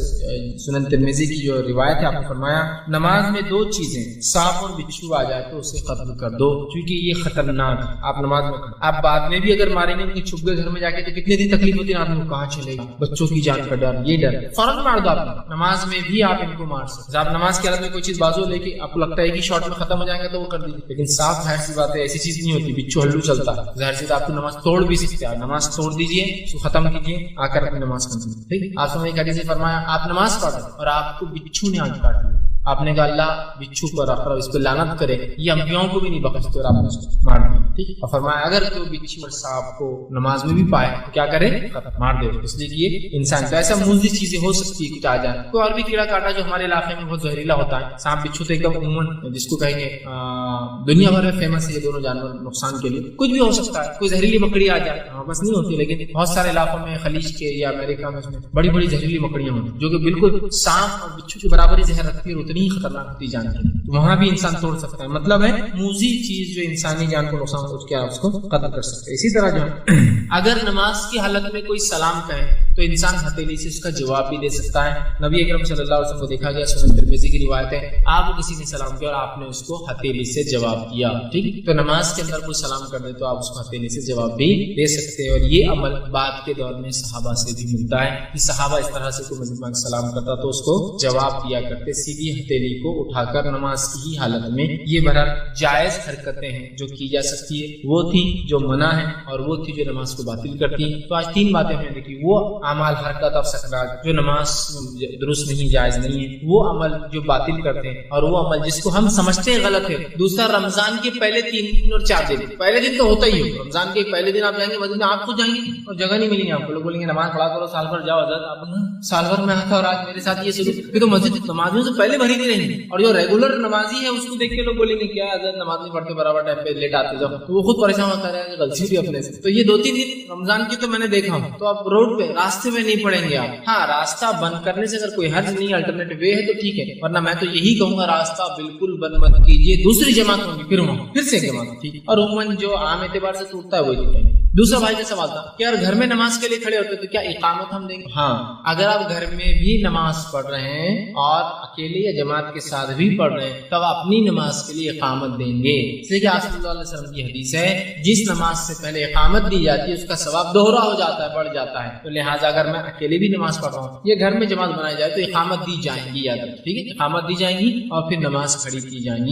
A: سنن ترمذی کی جو روایت ہے, آپ نے فرمایا نماز میں دو چیزیں, سانپ اور بچھو آ جائے تو اسے قتل کر دو, کیونکہ یہ خطرناک ہے. آپ نماز میں, آپ بعد میں بھی اگر ماریں گے, ان کے چھپ گئے گھر میں جا کے, تو کتنے دن تکلیف ہوتی ہے آدمی کو, کہاں چلے گا, بچوں کی جان کا ڈر, یہ ڈر, فوراً مار دو. آپ نماز میں بھی آپ ان کو مار سکتے. آپ نماز کی حالت میں کوئی چیز بازو لے کے آپ کو لگتا ہے کہ شارٹ میں ختم ہو جائیں گے تو وہ کر دیجیے, لیکن سانپ ظاہر سی بات ہے ایسی چیز نہیں ہوتی, بچھو ہلو چلتا ہے, ظاہر سی آپ کو نماز توڑ بھی سکتے ہیں. نماز توڑ دیجیے, اس کو ختم کیجیے, آ کر اپنی نماز ختم. ٹھیک, آپ نے ایک حدیث میں فرمایا آپ نماز پڑھ اور آپ کو بچھو نے آج کاٹ لیا, آپ نے کہا اللہ بچھو پر رکھ اس پہ لعنت کرے, یہ انبیاؤں کو بھی نہیں بخشتے, اور آپ نے اس کو مار دیا. ٹھیک, اور فرمایا اگر کوئی بچھو اور سانپ کو نماز میں بھی پائے تو کیا کرے, مار دے, اس لیے کہ یہ انسان. تو ایسا موذی چیزیں ہو سکتی ہے کہ آ جائے. کوئی اور بھی کیڑا کاٹا جو ہمارے علاقے میں بہت زہریلا ہوتا ہے, سانپ بچھو تو ایک دم عموماً جس کو کہیں گے دنیا بھر میں فیمس ہے, یہ دونوں جانور نقصان کے لیے. کچھ بھی ہو سکتا ہے, کوئی زہریلی مکڑی آ جائے, بس نہیں ہوتی, لیکن بہت سارے علاقوں میں خلیج کے یا امریکہ میں بڑی بڑی زہریلی مکڑیاں ہوتی ہیں جو کہ بالکل سانپ اور بچھو کے برابر ہی زہر رکھتی ہے, اور اتنی ہی خطرناک ہوتی ہے جان کے, تو وہاں بھی انسان توڑ سکتا ہے. مطلب ہے موذی چیز جو انسانی جان کو نقصان ہو کیا اس کو قتل کر سکتے. اسی طرح جو اگر نماز کی حالت میں کوئی سلام کہے تو انسان ہتھیلی سے اس کا جواب بھی دے سکتا ہے. نبی اکرم صلی اللہ علیہ وسلم کو دیکھا گیا, سنن ترمذی کی روایت ہے, آپ کسی نے سلام کیا اور آپ نے اس کو ہتھیلی سے جواب دیا. ٹھیک, تو نماز کے اندر کوئی سلام کر دے تو آپ اس کو ہتھیلی سے جواب بھی دے سکتے ہیں. اور یہ عمل بعد کے دور میں صحابہ سے بھی ملتا ہے کہ صحابہ اس طرح سے کوئی مجمع سلام کرتا تو اس کو جواب دیا کرتے, سیدھی ہتھیلی کو اٹھا کر نماز کی ہی حالت میں. یہ بہرحال جائز حرکتیں ہیں جو کی جا سکتی ہے, وہ تھی جو منع ہے اور وہ تھی جو نماز کو باطل کرتی ہیں. تو آج تین باتیں ہمیں دیکھی, وہ اعمال حرکت اور سکنات جو نماز درست نہیں, جائز نہیں ہے, وہ عمل جو باطل کرتے ہیں, اور وہ عمل جس کو ہم سمجھتے ہیں غلط ہے. دوسرا, رمضان کے پہلے 3 دن اور 4 دن, پہلے دن تو ہوتا ہی ہے, رمضان کے پہلے دن آپ جائیں گے مسجد میں, آپ خود جائیں گے اور جگہ نہیں ملیں گے آپ کو, لوگ بولیں گے نماز پڑھا کرو, سال بھر جاؤ حضرت, آپ سال بھر میں آتا اور آج میرے ساتھ یہ شروع, پھر تو مسجد نمازیوں سے پہلے بھری نہیں رہیں گے, اور جو ریگولر نمازی ہے اس کو دیکھ کے لوگ بولیں گے کیا حضرت نماز نہیں پڑھتے, برابر ٹائم پہ لیٹ آتے جاؤ, تو وہ خود پریشان ہوتا ہے غلطی بھی اپنے سے. تو یہ 2-3 دن رمضان کی تو میں نے دیکھا ہوں, تو آپ روڈ پہ راستے میں نہیں پڑیں گے آپ. ہاں, راستہ بند کرنے سے اگر کوئی حرج نہیں, الٹرنیٹ وے ہے تو ٹھیک ہے, ورنہ میں تو یہی کہوں گا راستہ بالکل بند مت کیجیے. دوسری جماعت ہوگی پھر وہاں پھر سے جماعت, ٹھیک, اور عموماً جو عام اعتبار سے ٹوٹتا ہے وہی ٹوٹے. دوسرا بھائی کا سوال تھا کہ اگر گھر میں نماز کے لیے کھڑے ہوتے تو کیا اقامت ہم دیں گے؟ ہاں، اگر آپ گھر میں بھی نماز پڑھ رہے ہیں اور اکیلے یا جماعت کے ساتھ بھی پڑھ رہے ہیں تب اپنی نماز کے لیے اقامت دیں گے، اس لیے کہ آپ صلی اللہ علیہ وسلم کی حدیث ہے جس نماز سے پہلے اقامت دی جاتی ہے اس کا ثواب دوہرا ہو جاتا ہے، بڑھ جاتا ہے۔ تو لہٰذا اگر میں اکیلے بھی نماز پڑھ رہا ہوں یا گھر میں جماعت بنائی جائے تو اقامت دی جائیں گی، یاد رکھیں، ٹھیک ہے، اقامت دی جائیں گی اور پھر نماز کھڑی کی جائیں گی۔